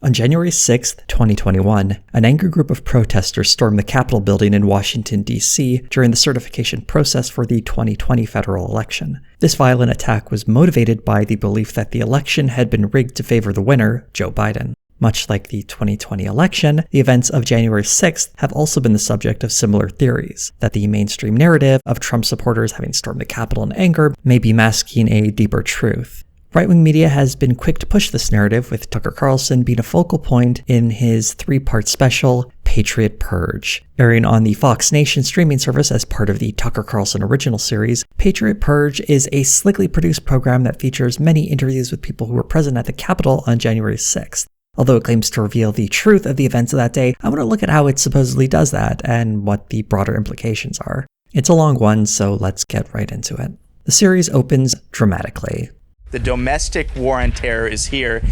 On January 6, 2021, an angry group of protesters stormed the Capitol building in Washington, D.C. during the certification process for the 2020 federal election. This violent attack was motivated by the belief that the election had been rigged to favor the winner, Joe Biden. Much like the 2020 election, the events of January 6th have also been the subject of similar theories, that the mainstream narrative of Trump supporters having stormed the Capitol in anger may be masking a deeper truth. Right-wing media has been quick to push this narrative, with Tucker Carlson being a focal point in his 3-part special, Patriot, Purge. Airing on the Fox Nation streaming service as part of the Tucker Carlson original series, Patriot Purge is a slickly produced program that features many interviews with people who were present at the Capitol on January 6th. Although it claims to reveal the truth of the events of that day, I want to look at how it supposedly does that and what the broader implications are. It's a long one, so let's get right into it. The series opens dramatically. The domestic war on terror is here.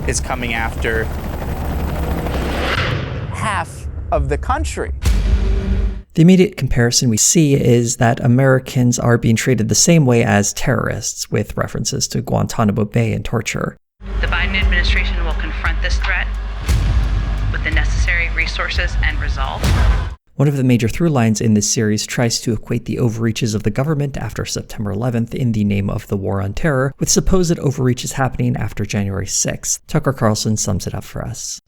It's coming after half of the country. The immediate comparison we see is that Americans are being treated the same way as terrorists, with references to Guantanamo Bay and torture. The Biden administration will confront this threat with the necessary resources and resolve. One of the major through lines in this series tries to equate the overreaches of the government after September 11th in the name of the war on terror with supposed overreaches happening after January 6th. Tucker Carlson sums it up for us.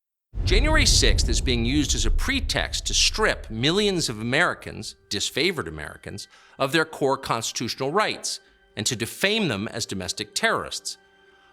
January 6th is being used as a pretext to strip millions of Americans, disfavored Americans, of their core constitutional rights and to defame them as domestic terrorists.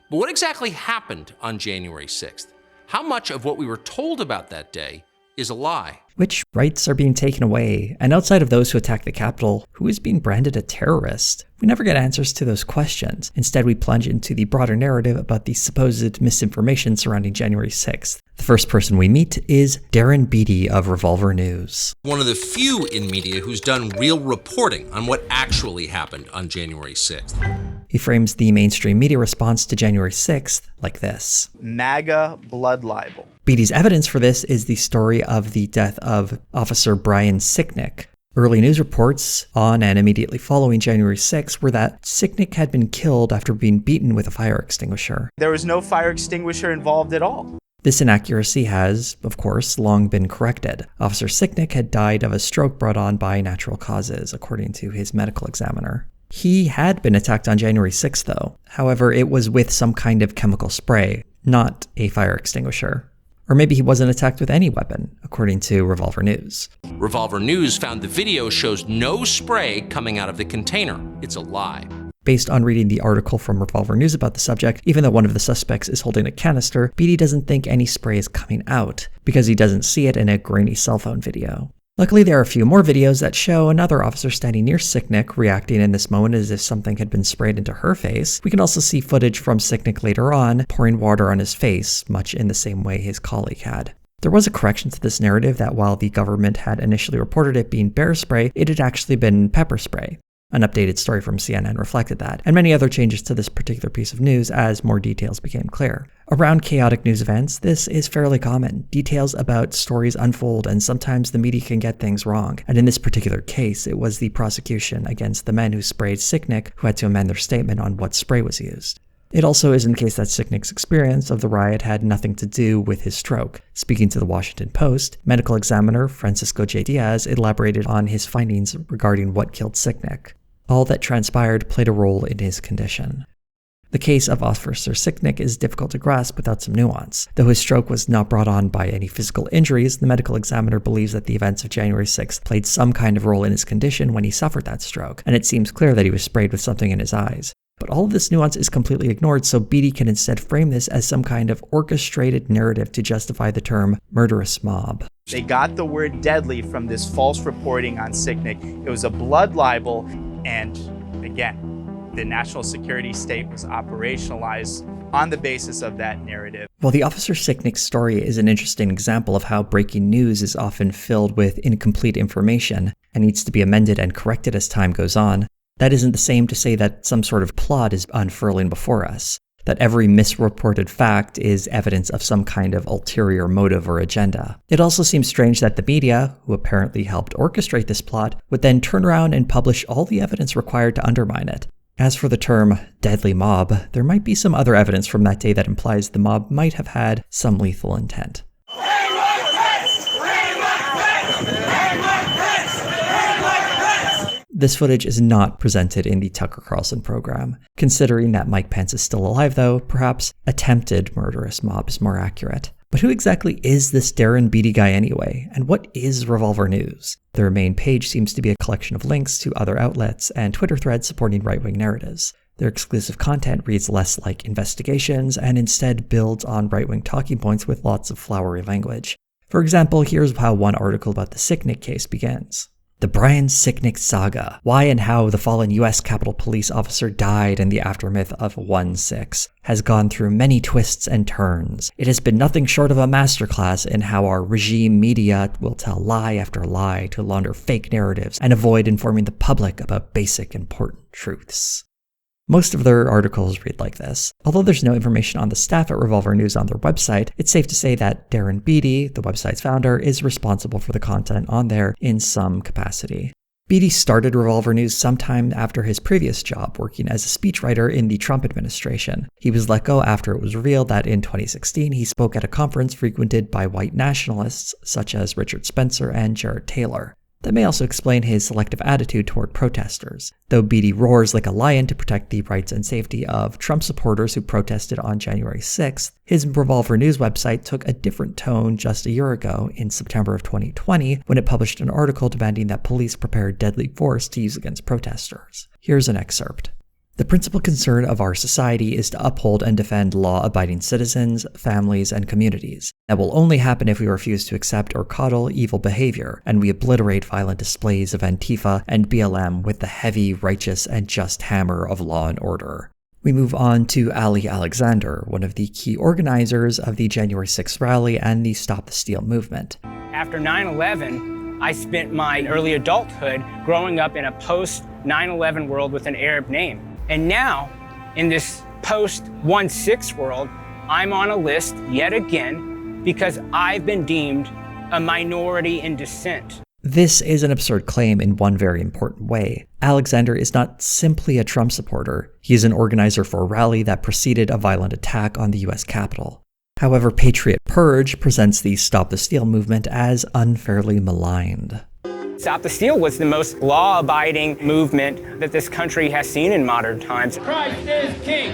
But what exactly happened on January 6th? How much of what we were told about that day is a lie? Which rights are being taken away? And outside of those who attack the Capitol, who is being branded a terrorist? We never get answers to those questions. Instead, we plunge into the broader narrative about the supposed misinformation surrounding January 6th. The first person we meet is Darren Beattie of Revolver News. One of the few in media who's done real reporting on what actually happened on January 6th. He frames the mainstream media response to January 6th like this. MAGA blood libel. Beattie's evidence for this is the story of the death of Officer Brian Sicknick. Early news reports on and immediately following January 6th were that Sicknick had been killed after being beaten with a fire extinguisher. There was no fire extinguisher involved at all. This inaccuracy has, of course, long been corrected. Officer Sicknick had died of a stroke brought on by natural causes, according to his medical examiner. He had been attacked on January 6th, though. However, it was with some kind of chemical spray, not a fire extinguisher. Or maybe he wasn't attacked with any weapon, according to Revolver News. Revolver News found the video shows no spray coming out of the container. It's a lie. Based on reading the article from Revolver News about the subject, even though one of the suspects is holding a canister, Beattie doesn't think any spray is coming out, because he doesn't see it in a grainy cell phone video. Luckily, there are a few more videos that show another officer standing near Sicknick reacting in this moment as if something had been sprayed into her face. We can also see footage from Sicknick later on, pouring water on his face, much in the same way his colleague had. There was a correction to this narrative that while the government had initially reported it being bear spray, it had actually been pepper spray. An updated story from CNN reflected that, and many other changes to this particular piece of news as more details became clear. Around chaotic news events, this is fairly common. Details about stories unfold, and sometimes the media can get things wrong. And in this particular case, it was the prosecution against the men who sprayed Sicknick who had to amend their statement on what spray was used. It also isn't the case that Sicknick's experience of the riot had nothing to do with his stroke. Speaking to the Washington Post, medical examiner Francisco J. Diaz elaborated on his findings regarding what killed Sicknick. All that transpired played a role in his condition. The case of Officer Sicknick is difficult to grasp without some nuance. Though his stroke was not brought on by any physical injuries, the medical examiner believes that the events of January 6th played some kind of role in his condition when he suffered that stroke, and it seems clear that he was sprayed with something in his eyes. But all of this nuance is completely ignored, so Beattie can instead frame this as some kind of orchestrated narrative to justify the term murderous mob. They got the word deadly from this false reporting on Sicknick. It was a blood libel, and again, the national security state was operationalized on the basis of that narrative. While the Officer Sicknick story is an interesting example of how breaking news is often filled with incomplete information and needs to be amended and corrected as time goes on, that isn't the same to say that some sort of plot is unfurling before us, that every misreported fact is evidence of some kind of ulterior motive or agenda. It also seems strange that the media, who apparently helped orchestrate this plot, would then turn around and publish all the evidence required to undermine it. As for the term deadly mob, there might be some other evidence from that day that implies the mob might have had some lethal intent. This footage is not presented in the Tucker Carlson program. Considering that Mike Pence is still alive though, perhaps attempted murderous mob is more accurate. But who exactly is this Darren Beattie guy anyway, and what is Revolver News? Their main page seems to be a collection of links to other outlets and Twitter threads supporting right-wing narratives. Their exclusive content reads less like investigations and instead builds on right-wing talking points with lots of flowery language. For example, here's how one article about the Sicknick case begins. The Brian Sicknick saga. Why and how the fallen U.S. Capitol Police officer died in the aftermath of 1/6 has gone through many twists and turns. It has been nothing short of a masterclass in how our regime media will tell lie after lie to launder fake narratives and avoid informing the public about basic important truths. Most of their articles read like this. Although there's no information on the staff at Revolver News on their website, it's safe to say that Darren Beattie, the website's founder, is responsible for the content on there in some capacity. Beattie started Revolver News sometime after his previous job, working as a speechwriter in the Trump administration. He was let go after it was revealed that in 2016 he spoke at a conference frequented by white nationalists such as Richard Spencer and Jared Taylor. That may also explain his selective attitude toward protesters. Though Beattie roars like a lion to protect the rights and safety of Trump supporters who protested on January 6th, his Revolver News website took a different tone just a year ago in September of 2020 when it published an article demanding that police prepare deadly force to use against protesters. Here's an excerpt. The principal concern of our society is to uphold and defend law-abiding citizens, families, and communities. That will only happen if we refuse to accept or coddle evil behavior, and we obliterate violent displays of Antifa and BLM with the heavy, righteous, and just hammer of law and order. We move on to Ali Alexander, one of the key organizers of the January 6th rally and the Stop the Steal movement. After 9/11, I spent my early adulthood growing up in a post-9/11 world with an Arab name. And now, in this post-1/6 world, I'm on a list yet again because I've been deemed a minority in dissent. This is an absurd claim in one very important way. Alexander is not simply a Trump supporter. He is an organizer for a rally that preceded a violent attack on the US Capitol. However, Patriot Purge presents the Stop the Steal movement as unfairly maligned. Stop the Steal was the most law-abiding movement that this country has seen in modern times. Christ is king!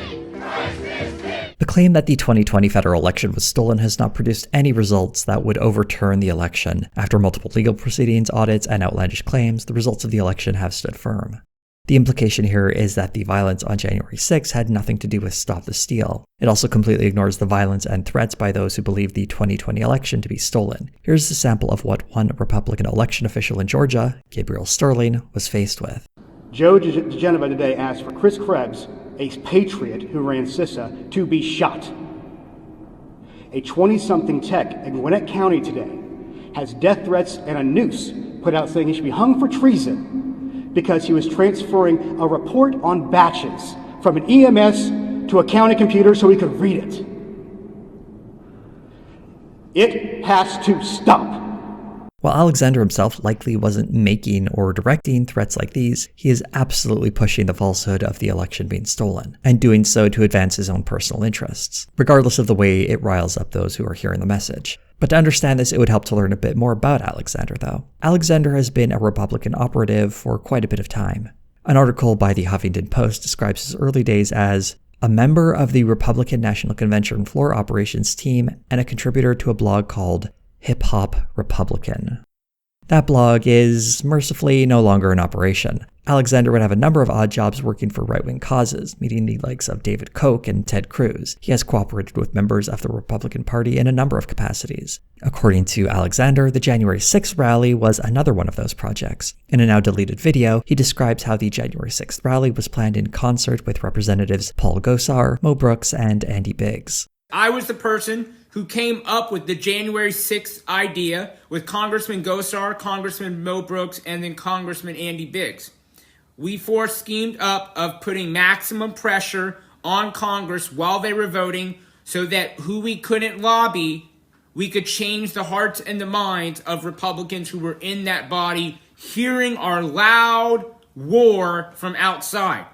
The claim that the 2020 federal election was stolen has not produced any results that would overturn the election. After multiple legal proceedings, audits, and outlandish claims, the results of the election have stood firm. The implication here is that the violence on January 6 had nothing to do with Stop the Steal. It also completely ignores the violence and threats by those who believe the 2020 election to be stolen. Here's a sample of what one Republican election official in Georgia, Gabriel Sterling, was faced with. Joe DeGenova today asked for Chris Krebs, a patriot who ran CISA, to be shot. A 20-something tech in Gwinnett County today has death threats and a noose put out saying he should be hung for treason because he was transferring a report on batches from an EMS to a county computer so he could read it. It has to stop. While Alexander himself likely wasn't making or directing threats like these, he is absolutely pushing the falsehood of the election being stolen, and doing so to advance his own personal interests, regardless of the way it riles up those who are hearing the message. But to understand this, it would help to learn a bit more about Alexander, though. Alexander has been a Republican operative for quite a bit of time. An article by the Huffington Post describes his early days as a member of the Republican National Convention floor operations team and a contributor to a blog called Hip Hop Republican. That blog is mercifully no longer in operation. Alexander would have a number of odd jobs working for right-wing causes, meeting the likes of David Koch and Ted Cruz. He has cooperated with members of the Republican Party in a number of capacities. According to Alexander, the January 6th rally was another one of those projects. In a now-deleted video, he describes how the January 6th rally was planned in concert with Representatives Paul Gosar, Mo Brooks, and Andy Biggs. I was the person who came up with the January 6th idea with Congressman Gosar, Congressman Mo Brooks, and then Congressman Andy Biggs. We four schemed up of putting maximum pressure on Congress while they were voting so that who we couldn't lobby, we could change the hearts and the minds of Republicans who were in that body hearing our loud war from outside.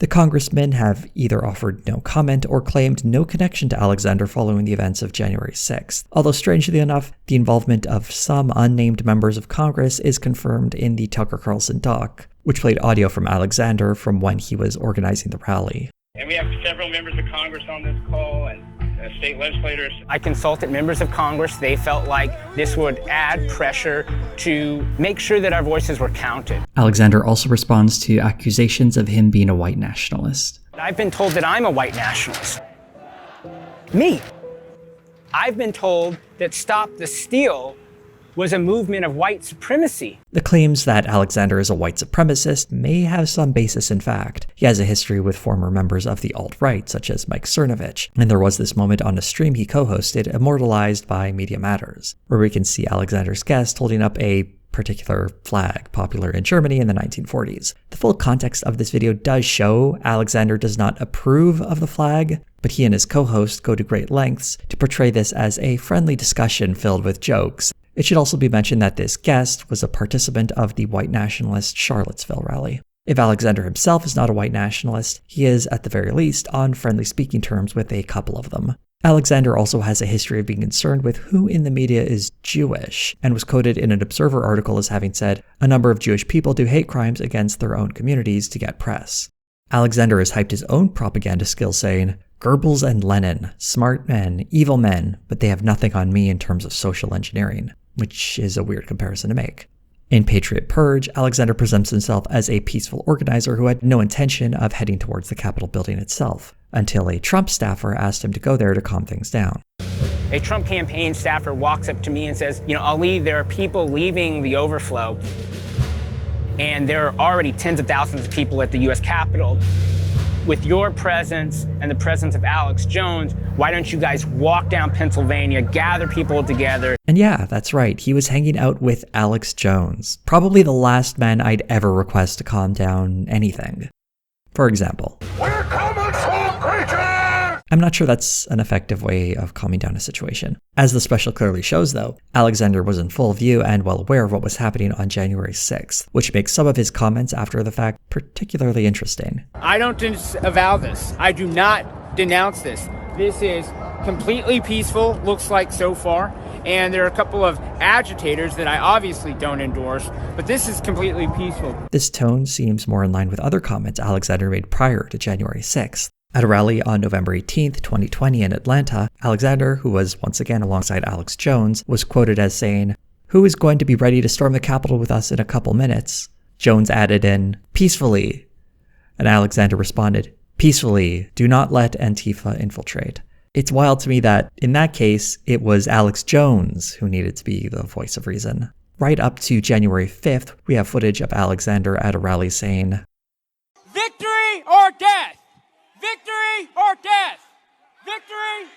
The congressmen have either offered no comment or claimed no connection to Alexander following the events of January 6th, although strangely enough, the involvement of some unnamed members of Congress is confirmed in the Tucker Carlson doc, which played audio from Alexander from when he was organizing the rally. And we have several members of Congress on this call and state legislators. I consulted members of Congress. They felt like this would add pressure to make sure that our voices were counted. Alexander also responds to accusations of him being a white nationalist. I've been told that I'm a white nationalist. Me. I've been told that Stop the Steal was a movement of white supremacy. The claims that Alexander is a white supremacist may have some basis in fact. He has a history with former members of the alt-right, such as Mike Cernovich, and there was this moment on a stream he co-hosted, immortalized by Media Matters, where we can see Alexander's guest holding up a particular flag popular in Germany in the 1940s. The full context of this video does show Alexander does not approve of the flag, but he and his co-host go to great lengths to portray this as a friendly discussion filled with jokes. It should also be mentioned that this guest was a participant of the white nationalist Charlottesville rally. If Alexander himself is not a white nationalist, he is at the very least on friendly speaking terms with a couple of them. Alexander also has a history of being concerned with who in the media is Jewish, and was quoted in an Observer article as having said, "A number of Jewish people do hate crimes against their own communities to get press." Alexander has hyped his own propaganda skills, saying, "Goebbels and Lenin, smart men, evil men, but they have nothing on me in terms of social engineering," which is a weird comparison to make. In Patriot Purge, Alexander presents himself as a peaceful organizer who had no intention of heading towards the Capitol building itself, until a Trump staffer asked him to go there to calm things down. A Trump campaign staffer walks up to me and says, Ali, there are people leaving the overflow, and there are already tens of thousands of people at the US Capitol. With your presence and the presence of Alex Jones, why don't you guys walk down Pennsylvania, gather people together? And yeah, that's right, he was hanging out with Alex Jones, probably the last man I'd ever request to calm down anything. For example, "We're coming for creatures!" I'm not sure that's an effective way of calming down a situation. As the special clearly shows though, Alexander was in full view and well aware of what was happening on January 6th, which makes some of his comments after the fact particularly interesting. I don't disavow this. I do not denounce this. This is completely peaceful, looks like so far. And there are a couple of agitators that I obviously don't endorse, but this is completely peaceful. This tone seems more in line with other comments Alexander made prior to January 6th. At a rally on November 18th, 2020 in Atlanta, Alexander, who was once again alongside Alex Jones, was quoted as saying, "Who is going to be ready to storm the Capitol with us in a couple minutes?" Jones added in, "Peacefully." And Alexander responded, "Peacefully, do not let Antifa infiltrate." It's wild to me that, in that case, it was Alex Jones who needed to be the voice of reason. Right up to January 5th, we have footage of Alexander at a rally saying, "Victory or death! Victory or death! Victory!"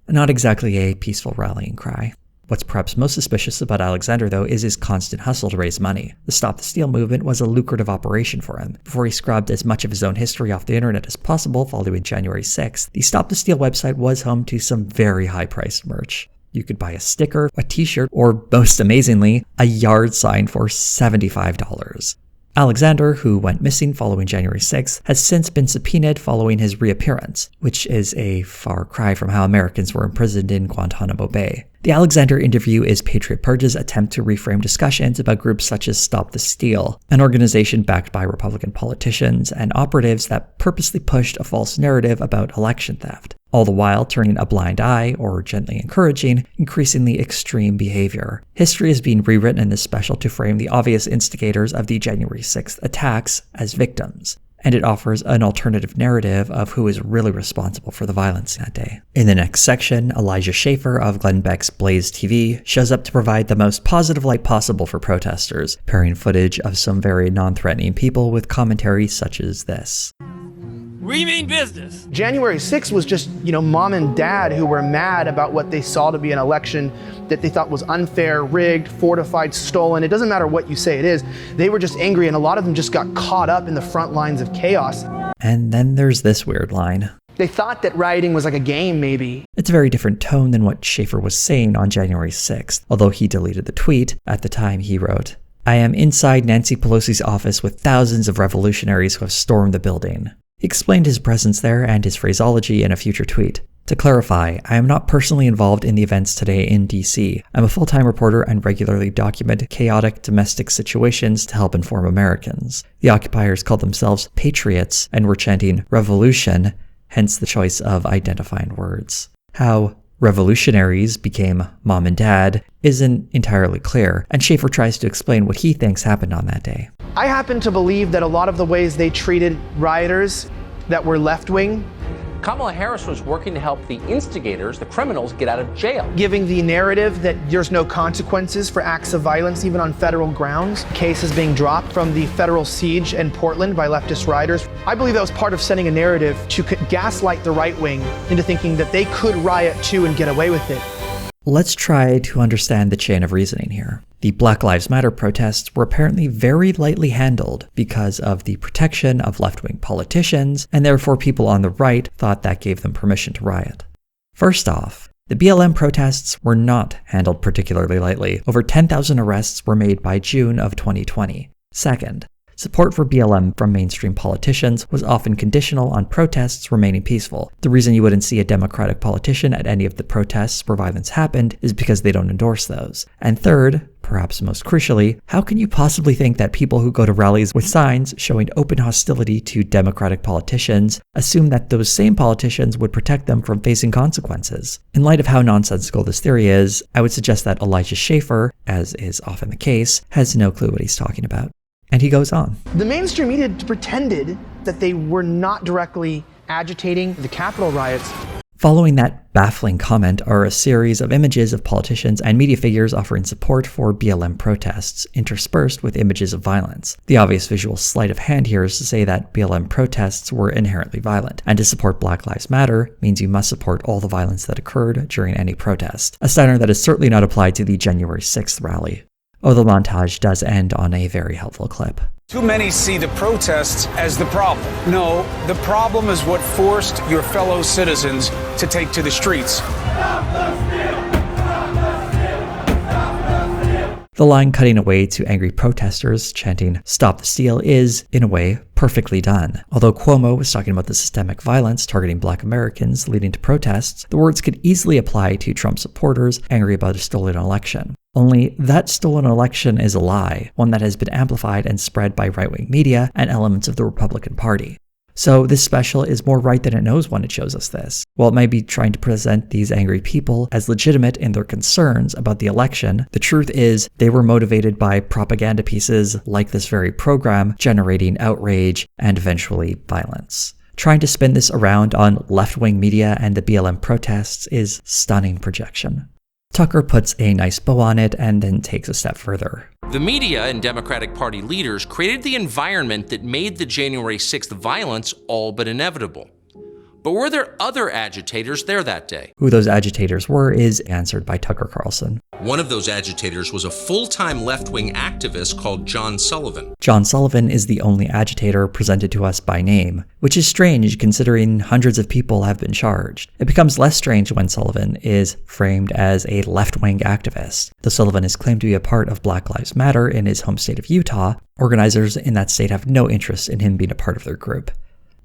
Not exactly a peaceful rallying cry. What's perhaps most suspicious about Alexander, though, is his constant hustle to raise money. The Stop the Steal movement was a lucrative operation for him. Before he scrubbed as much of his own history off the internet as possible following January 6th, the Stop the Steal website was home to some very high-priced merch. You could buy a sticker, a t-shirt, or, most amazingly, a yard sign for $75. Alexander, who went missing following January 6th, has since been subpoenaed following his reappearance, which is a far cry from how Americans were imprisoned in Guantanamo Bay. The Alexander interview is Patriot Purge's attempt to reframe discussions about groups such as Stop the Steal, an organization backed by Republican politicians and operatives that purposely pushed a false narrative about election theft, all the while turning a blind eye, or gently encouraging, increasingly extreme behavior. History is being rewritten in this special to frame the obvious instigators of the January 6th attacks as victims, and it offers an alternative narrative of who is really responsible for the violence that day. In the next section, Elijah Schaefer of Glenn Beck's Blaze TV shows up to provide the most positive light possible for protesters, pairing footage of some very non-threatening people with commentary such as this. We mean business. January 6th was just, mom and dad who were mad about what they saw to be an election that they thought was unfair, rigged, fortified, stolen. It doesn't matter what you say it is. They were just angry, and a lot of them just got caught up in the front lines of chaos. And then there's this weird line. They thought that rioting was like a game, maybe. It's a very different tone than what Schaefer was saying on January 6th, although he deleted the tweet. At the time, he wrote, "I am inside Nancy Pelosi's office with thousands of revolutionaries who have stormed the building." He explained his presence there and his phraseology in a future tweet. "To clarify, I am not personally involved in the events today in DC. I'm a full-time reporter and regularly document chaotic domestic situations to help inform Americans." The occupiers called themselves Patriots and were chanting "revolution," hence the choice of identifying words. How revolutionaries became mom and dad isn't entirely clear, and Schaefer tries to explain what he thinks happened on that day. I happen to believe that a lot of the ways they treated rioters that were left-wing, Kamala Harris was working to help the instigators, the criminals, get out of jail. giving the narrative that there's no consequences for acts of violence even on federal grounds, cases being dropped from the federal siege in Portland by leftist rioters. I believe that was part of setting a narrative to gaslight the right wing into thinking that they could riot too and get away with it. Let's try to understand the chain of reasoning here. The Black Lives Matter protests were apparently very lightly handled because of the protection of left-wing politicians, and therefore people on the right thought that gave them permission to riot. First off, the BLM protests were not handled particularly lightly. Over 10,000 arrests were made by June of 2020. Second, support for BLM from mainstream politicians was often conditional on protests remaining peaceful. The reason you wouldn't see a Democratic politician at any of the protests where violence happened is because they don't endorse those. And third, perhaps most crucially, how can you possibly think that people who go to rallies with signs showing open hostility to Democratic politicians assume that those same politicians would protect them from facing consequences? In light of how nonsensical this theory is, I would suggest that Elijah Schaefer, as is often the case, has no clue what he's talking about. And he goes on. The mainstream media pretended that they were not directly agitating the Capitol riots. Following that baffling comment are a series of images of politicians and media figures offering support for BLM protests, interspersed with images of violence. The obvious visual sleight of hand here is to say that BLM protests were inherently violent, and to support Black Lives Matter means you must support all the violence that occurred during any protest, a standard that is certainly not applied to the January 6th rally. Oh, the montage does end on a very helpful clip. Too many see the protests as the problem. No, the problem is what forced your fellow citizens to take to the streets. The line cutting away to angry protesters chanting "Stop the Steal" is, in a way, perfectly done. Although Cuomo was talking about the systemic violence targeting Black Americans leading to protests, the words could easily apply to Trump supporters angry about a stolen election. Only that stolen election is a lie, one that has been amplified and spread by right-wing media and elements of the Republican Party. So this special is more right than it knows when it shows us this. While it might be trying to present these angry people as legitimate in their concerns about the election, the truth is they were motivated by propaganda pieces like this very program, generating outrage and eventually violence. Trying to spin this around on left-wing media and the BLM protests is stunning projection. Tucker puts a nice bow on it and then takes a step further. The media and Democratic Party leaders created the environment that made the January 6th violence all but inevitable. But were there other agitators there that day? Who those agitators were is answered by Tucker Carlson. One of those agitators was a full-time left-wing activist called John Sullivan. John Sullivan is the only agitator presented to us by name, which is strange considering hundreds of people have been charged. It becomes less strange when Sullivan is framed as a left-wing activist. Though Sullivan is claimed to be a part of Black Lives Matter in his home state of Utah, organizers in that state have no interest in him being a part of their group.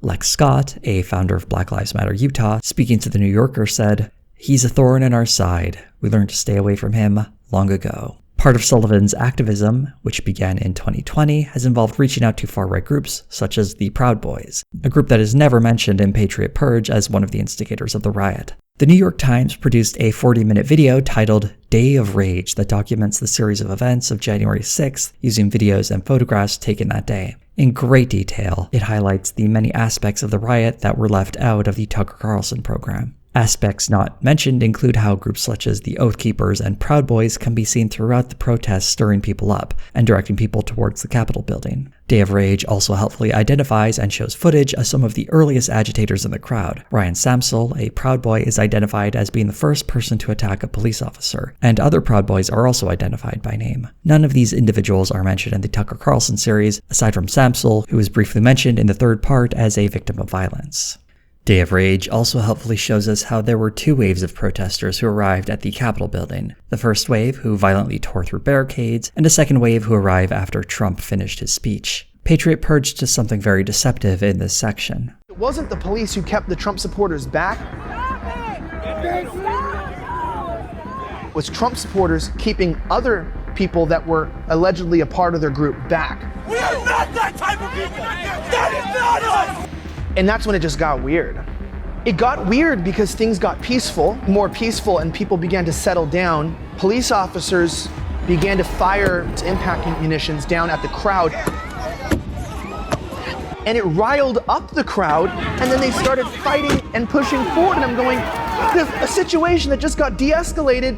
Lex Scott, a founder of Black Lives Matter Utah, speaking to The New Yorker, said, "He's a thorn in our side. We learned to stay away from him long ago." Part of Sullivan's activism, which began in 2020, has involved reaching out to far-right groups such as the Proud Boys, a group that is never mentioned in Patriot Purge as one of the instigators of the riot. The New York Times produced a 40-minute video titled Day of Rage that documents the series of events of January 6th using videos and photographs taken that day. In great detail, it highlights the many aspects of the riot that were left out of the Tucker Carlson program. Aspects not mentioned include how groups such as the Oath Keepers and Proud Boys can be seen throughout the protests, stirring people up and directing people towards the Capitol building. Day of Rage also helpfully identifies and shows footage of some of the earliest agitators in the crowd. Ryan Samsel, a Proud Boy, is identified as being the first person to attack a police officer, and other Proud Boys are also identified by name. None of these individuals are mentioned in the Tucker Carlson series, aside from Samsel, who is briefly mentioned in the third part as a victim of violence. Day of Rage also helpfully shows us how there were two waves of protesters who arrived at the Capitol building. The first wave, who violently tore through barricades, and a second wave who arrived after Trump finished his speech. Patriot Purge does something very deceptive in this section. It wasn't the police who kept the Trump supporters back. It was Trump supporters keeping other people that were allegedly a part of their group back. We are not that type of people! That is not us! And that's when it just got weird. It got weird because things got more peaceful, and people began to settle down. Police officers began to fire impact munitions down at the crowd. And it riled up the crowd, and then they started fighting and pushing forward, and I'm going, a situation that just got de-escalated,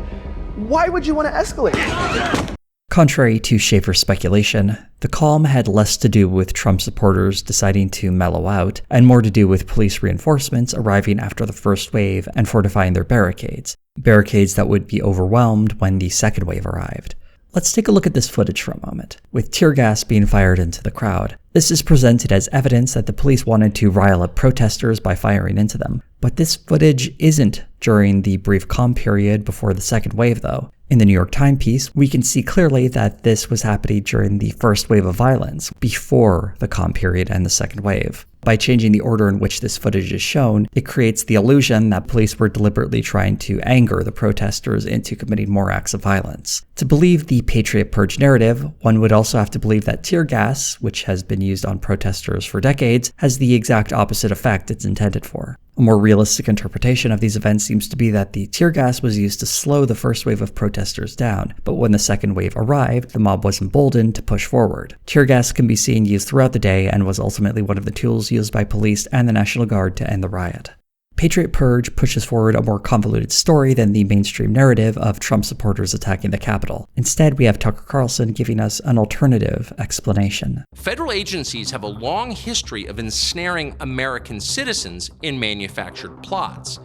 why would you want to escalate? Contrary to Schaefer's speculation, the calm had less to do with Trump supporters deciding to mellow out, and more to do with police reinforcements arriving after the first wave and fortifying their barricades that would be overwhelmed when the second wave arrived. Let's take a look at this footage for a moment, with tear gas being fired into the crowd. This is presented as evidence that the police wanted to rile up protesters by firing into them. But this footage isn't during the brief calm period before the second wave, though. In the New York Times piece, we can see clearly that this was happening during the first wave of violence, before the calm period and the second wave. By changing the order in which this footage is shown, it creates the illusion that police were deliberately trying to anger the protesters into committing more acts of violence. To believe the Patriot Purge narrative, one would also have to believe that tear gas, which has been used on protesters for decades, has the exact opposite effect it's intended for. A more realistic interpretation of these events seems to be that the tear gas was used to slow the first wave of protesters down, but when the second wave arrived, the mob was emboldened to push forward. Tear gas can be seen used throughout the day and was ultimately one of the tools used by police and the National Guard to end the riot. Patriot Purge pushes forward a more convoluted story than the mainstream narrative of Trump supporters attacking the Capitol. Instead, we have Tucker Carlson giving us an alternative explanation. Federal agencies have a long history of ensnaring American citizens in manufactured plots.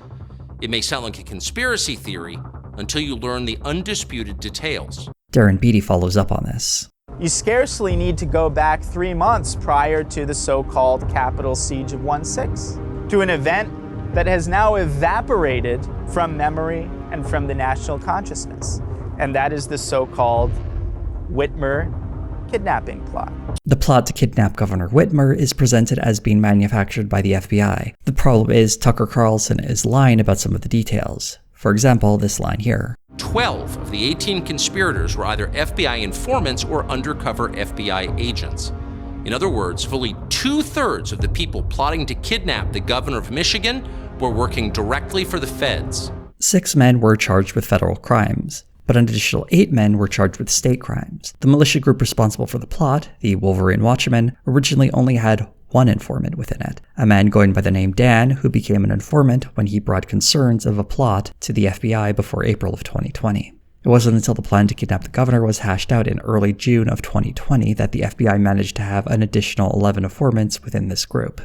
It may sound like a conspiracy theory until you learn the undisputed details. Darren Beatty follows up on this. You scarcely need to go back 3 months prior to the so-called Capitol siege of 1/6, to an event that has now evaporated from memory and from the national consciousness. And that is the so-called Whitmer kidnapping plot. The plot to kidnap Governor Whitmer is presented as being manufactured by the FBI. The problem is Tucker Carlson is lying about some of the details. For example, this line here. 12 of the 18 conspirators were either FBI informants or undercover FBI agents. In other words, fully 2/3 of the people plotting to kidnap the governor of Michigan were working directly for the feds. 6 men were charged with federal crimes, but an additional 8 men were charged with state crimes. The militia group responsible for the plot, the Wolverine Watchmen, originally only had one informant within it, a man going by the name Dan, who became an informant when he brought concerns of a plot to the FBI before April of 2020. It wasn't until the plan to kidnap the governor was hashed out in early June of 2020 that the FBI managed to have an additional 11 informants within this group.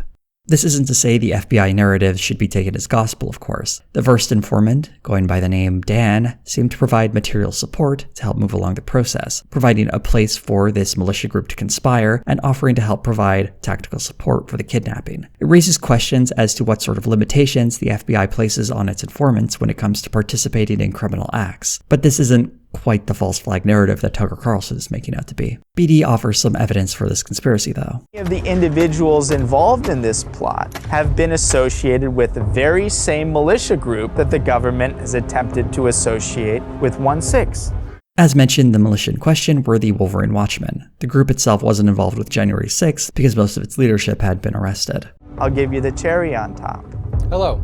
This isn't to say the FBI narrative should be taken as gospel, of course. The first informant, going by the name Dan, seemed to provide material support to help move along the process, providing a place for this militia group to conspire and offering to help provide tactical support for the kidnapping. It raises questions as to what sort of limitations the FBI places on its informants when it comes to participating in criminal acts. But this isn't quite the false flag narrative that Tucker Carlson is making out to be. BD offers some evidence for this conspiracy, though. Many of the individuals involved in this plot have been associated with the very same militia group that the government has attempted to associate with 1/6. As mentioned, the militia in question were the Wolverine Watchmen. The group itself wasn't involved with January 6th because most of its leadership had been arrested. I'll give you the cherry on top. Hello,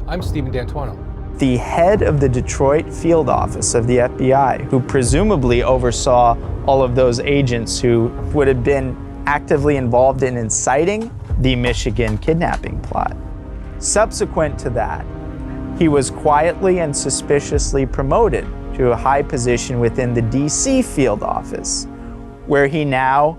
I'm Stephen D'Antuono. The head of the Detroit field office of the FBI, who presumably oversaw all of those agents who would have been actively involved in inciting the Michigan kidnapping plot. Subsequent to that, he was quietly and suspiciously promoted to a high position within the DC field office, where he now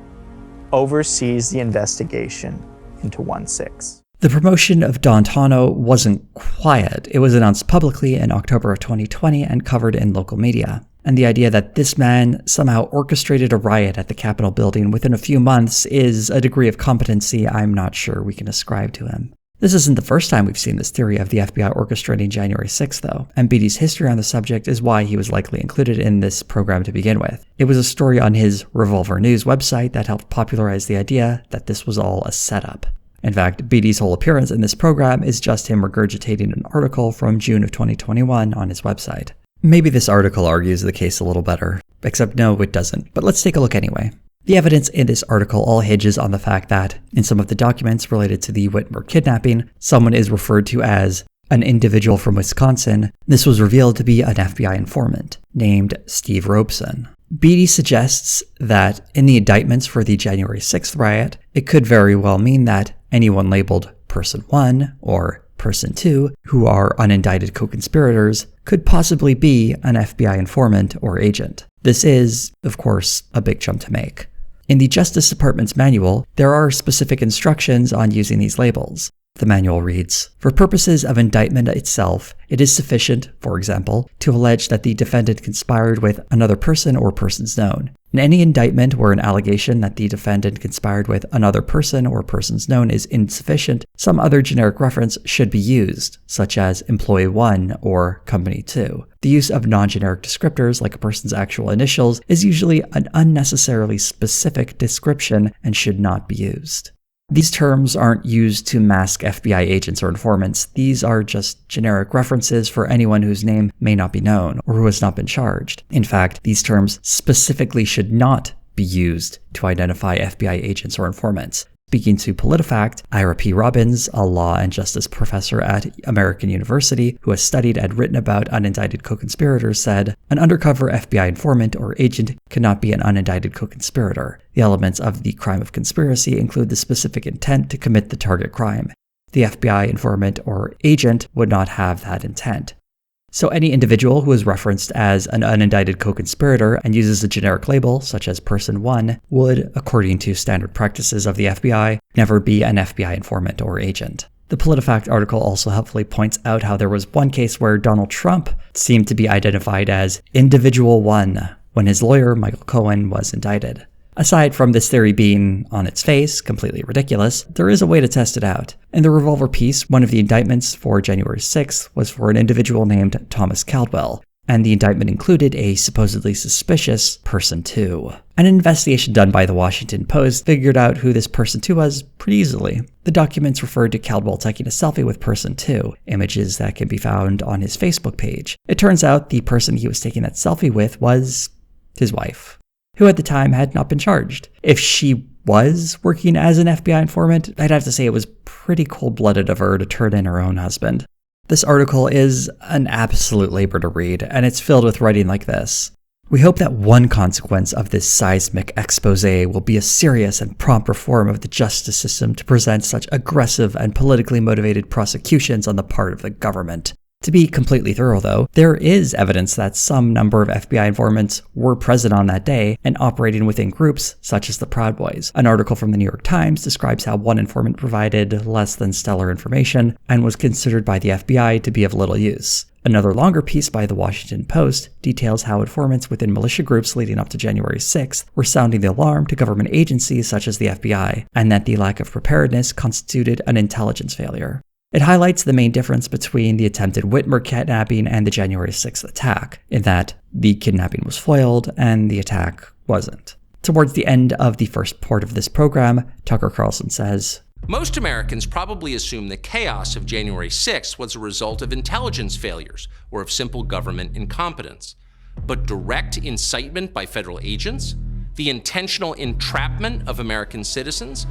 oversees the investigation into 1/6. The promotion of D'Antuono wasn't quiet. It was announced publicly in October of 2020 and covered in local media. And the idea that this man somehow orchestrated a riot at the Capitol building within a few months is a degree of competency I'm not sure we can ascribe to him. This isn't the first time we've seen this theory of the FBI orchestrating January 6th, though, and Beatty's history on the subject is why he was likely included in this program to begin with. It was a story on his Revolver News website that helped popularize the idea that this was all a setup. In fact, Beatty's whole appearance in this program is just him regurgitating an article from June of 2021 on his website. Maybe this article argues the case a little better, except no, it doesn't, but let's take a look anyway. The evidence in this article all hinges on the fact that, in some of the documents related to the Whitmer kidnapping, someone is referred to as an individual from Wisconsin. This was revealed to be an FBI informant named Steve Robeson. Beatty suggests that in the indictments for the January 6th riot, it could very well mean that anyone labeled Person 1 or Person 2, who are unindicted co-conspirators, could possibly be an FBI informant or agent. This is, of course, a big jump to make. In the Justice Department's manual, there are specific instructions on using these labels. The manual reads, "For purposes of indictment itself, it is sufficient, for example, to allege that the defendant conspired with another person or persons known. In any indictment where an allegation that the defendant conspired with another person or persons known is insufficient, some other generic reference should be used, such as Employee 1 or Company 2. The use of non-generic descriptors like a person's actual initials is usually an unnecessarily specific description and should not be used." These terms aren't used to mask FBI agents or informants. These are just generic references for anyone whose name may not be known or who has not been charged. In fact, these terms specifically should not be used to identify FBI agents or informants. Speaking to PolitiFact, Ira P. Robbins, a law and justice professor at American University who has studied and written about unindicted co-conspirators, said, "An undercover FBI informant or agent cannot be an unindicted co-conspirator. The elements of the crime of conspiracy include the specific intent to commit the target crime. The FBI informant or agent would not have that intent." So any individual who is referenced as an unindicted co-conspirator and uses a generic label, such as Person 1, would, according to standard practices of the FBI, never be an FBI informant or agent. The PolitiFact article also helpfully points out how there was one case where Donald Trump seemed to be identified as Individual 1 when his lawyer, Michael Cohen, was indicted. Aside from this theory being, on its face, completely ridiculous, there is a way to test it out. In the Revolver piece, one of the indictments for January 6th was for an individual named Thomas Caldwell, and the indictment included a supposedly suspicious Person 2. An investigation done by the Washington Post figured out who this Person 2 was pretty easily. The documents referred to Caldwell taking a selfie with Person 2, images that can be found on his Facebook page. It turns out the person he was taking that selfie with was his wife, who at the time had not been charged. If she was working as an FBI informant, I'd have to say it was pretty cold-blooded of her to turn in her own husband. This article is an absolute labor to read, and it's filled with writing like this. We hope that one consequence of this seismic expose will be a serious and prompt reform of the justice system to prevent such aggressive and politically motivated prosecutions on the part of the government. To be completely thorough, though, there is evidence that some number of FBI informants were present on that day and operating within groups such as the Proud Boys. An article from the New York Times describes how one informant provided less than stellar information and was considered by the FBI to be of little use. Another longer piece by the Washington Post details how informants within militia groups leading up to January 6th were sounding the alarm to government agencies such as the FBI, and that the lack of preparedness constituted an intelligence failure. It highlights the main difference between the attempted Whitmer kidnapping and the January 6th attack, in that the kidnapping was foiled and the attack wasn't. Towards the end of the first part of this program, Tucker Carlson says, "Most Americans probably assume the chaos of January 6th was a result of intelligence failures or of simple government incompetence. But direct incitement by federal agents? The intentional entrapment of American citizens?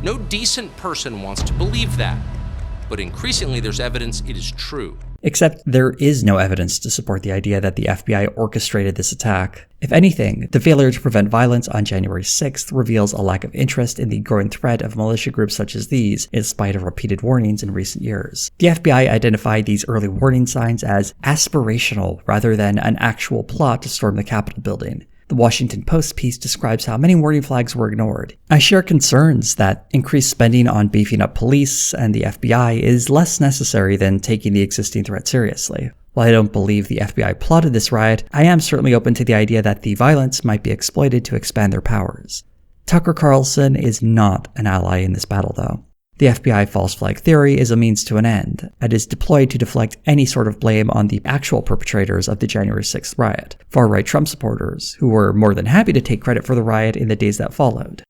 No decent person wants to believe that. But increasingly there's evidence it is true." Except there is no evidence to support the idea that the FBI orchestrated this attack. If anything, the failure to prevent violence on January 6th reveals a lack of interest in the growing threat of militia groups such as these, in spite of repeated warnings in recent years. The FBI identified these early warning signs as aspirational rather than an actual plot to storm the Capitol building. The Washington Post piece describes how many warning flags were ignored. I share concerns that increased spending on beefing up police and the FBI is less necessary than taking the existing threat seriously. While I don't believe the FBI plotted this riot, I am certainly open to the idea that the violence might be exploited to expand their powers. Tucker Carlson is not an ally in this battle, though. The FBI false flag theory is a means to an end, and is deployed to deflect any sort of blame on the actual perpetrators of the January 6th riot, far-right Trump supporters, who were more than happy to take credit for the riot in the days that followed.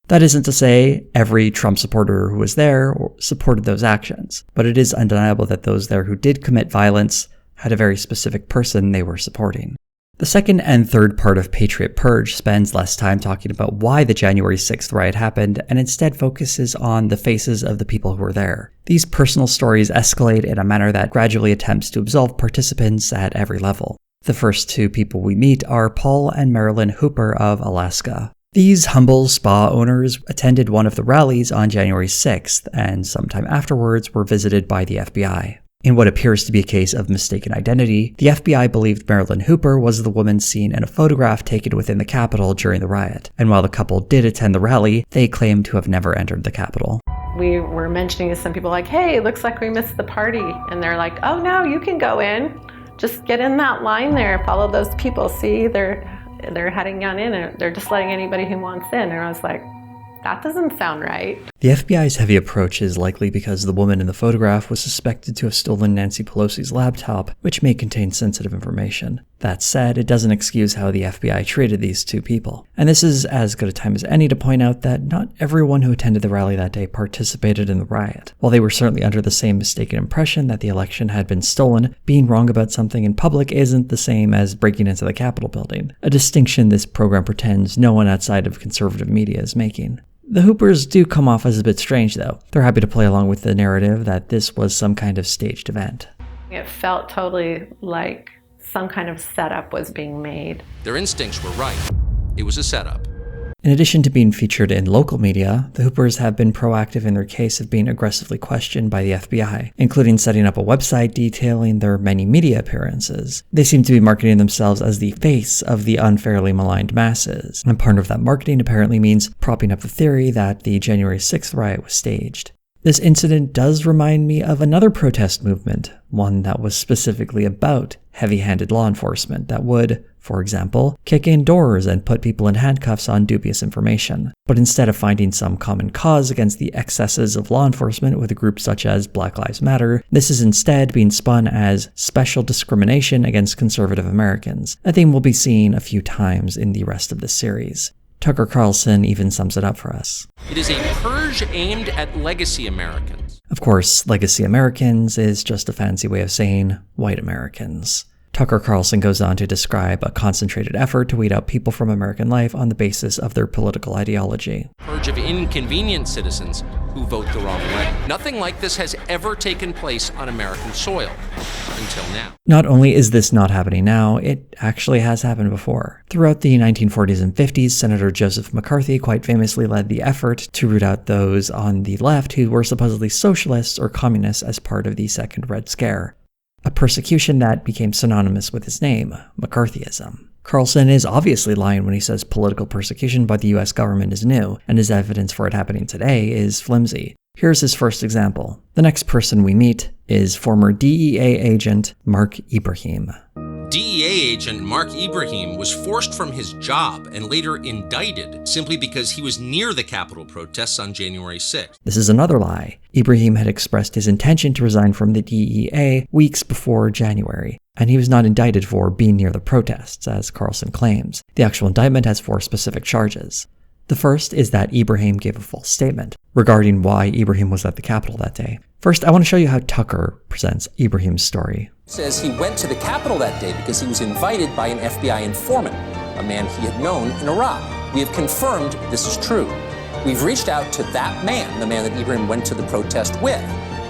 That isn't to say every Trump supporter who was there supported those actions, but it is undeniable that those there who did commit violence had a very specific person they were supporting. The second and third part of Patriot Purge spends less time talking about why the January 6th riot happened and instead focuses on the faces of the people who were there. These personal stories escalate in a manner that gradually attempts to absolve participants at every level. The first two people we meet are Paul and Marilyn Hooper of Alaska. These humble spa owners attended one of the rallies on January 6th and sometime afterwards were visited by the FBI. In what appears to be a case of mistaken identity, the FBI believed Marilyn Hooper was the woman seen in a photograph taken within the Capitol during the riot, and while the couple did attend the rally, they claimed to have never entered the Capitol. We were mentioning to some people like, hey, it looks like we missed the party, and they're like, oh no, you can go in. Just get in that line there, follow those people, see, they're heading on in, and they're just letting anybody who wants in. And I was like, that doesn't sound right. The FBI's heavy approach is likely because the woman in the photograph was suspected to have stolen Nancy Pelosi's laptop, which may contain sensitive information. That said, it doesn't excuse how the FBI treated these two people. And this is as good a time as any to point out that not everyone who attended the rally that day participated in the riot. While they were certainly under the same mistaken impression that the election had been stolen, being wrong about something in public isn't the same as breaking into the Capitol building, a distinction this program pretends no one outside of conservative media is making. The Hoopers do come off as a bit strange, though. They're happy to play along with the narrative that this was some kind of staged event. It felt totally like some kind of setup was being made. Their instincts were right. It was a setup. In addition to being featured in local media, the Hoopers have been proactive in their case of being aggressively questioned by the FBI, including setting up a website detailing their many media appearances. They seem to be marketing themselves as the face of the unfairly maligned masses, and part of that marketing apparently means propping up the theory that the January 6th riot was staged. This incident does remind me of another protest movement, one that was specifically about heavy-handed law enforcement that would, for example, kick in doors and put people in handcuffs on dubious information. But instead of finding some common cause against the excesses of law enforcement with a group such as Black Lives Matter, this is instead being spun as special discrimination against conservative Americans, a theme we'll be seeing a few times in the rest of this series. Tucker Carlson even sums it up for us. It is a purge aimed at legacy Americans. Of course, legacy Americans is just a fancy way of saying white Americans. Tucker Carlson goes on to describe a concentrated effort to weed out people from American life on the basis of their political ideology. Purge of inconvenient citizens who vote the wrong way. Nothing like this has ever taken place on American soil until now. Not only is this not happening now, it actually has happened before. Throughout the 1940s and 50s, Senator Joseph McCarthy quite famously led the effort to root out those on the left who were supposedly socialists or communists as part of the Second Red Scare, a persecution that became synonymous with his name, McCarthyism. Carlson is obviously lying when he says political persecution by the US government is new, and his evidence for it happening today is flimsy. Here's his first example. The next person we meet is former DEA agent Mark Ibrahim. DEA agent Mark Ibrahim was forced from his job and later indicted simply because he was near the Capitol protests on January 6th. This is another lie. Ibrahim had expressed his intention to resign from the DEA weeks before January, and he was not indicted for being near the protests, as Carlson claims. The actual indictment has 4 specific charges. The first is that Ibrahim gave a false statement regarding why Ibrahim was at the Capitol that day. First, I want to show you how Tucker presents Ibrahim's story. Says he went to the Capitol that day because he was invited by an FBI informant, a man he had known in Iraq. We have confirmed this is true. We've reached out to that man, the man that Ibrahim went to the protest with.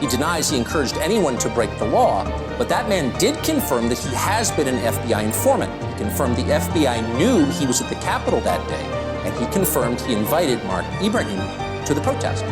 He denies he encouraged anyone to break the law, but that man did confirm that he has been an FBI informant. He confirmed the FBI knew he was at the Capitol that day, and he confirmed he invited Mark Ibrahim to the protest.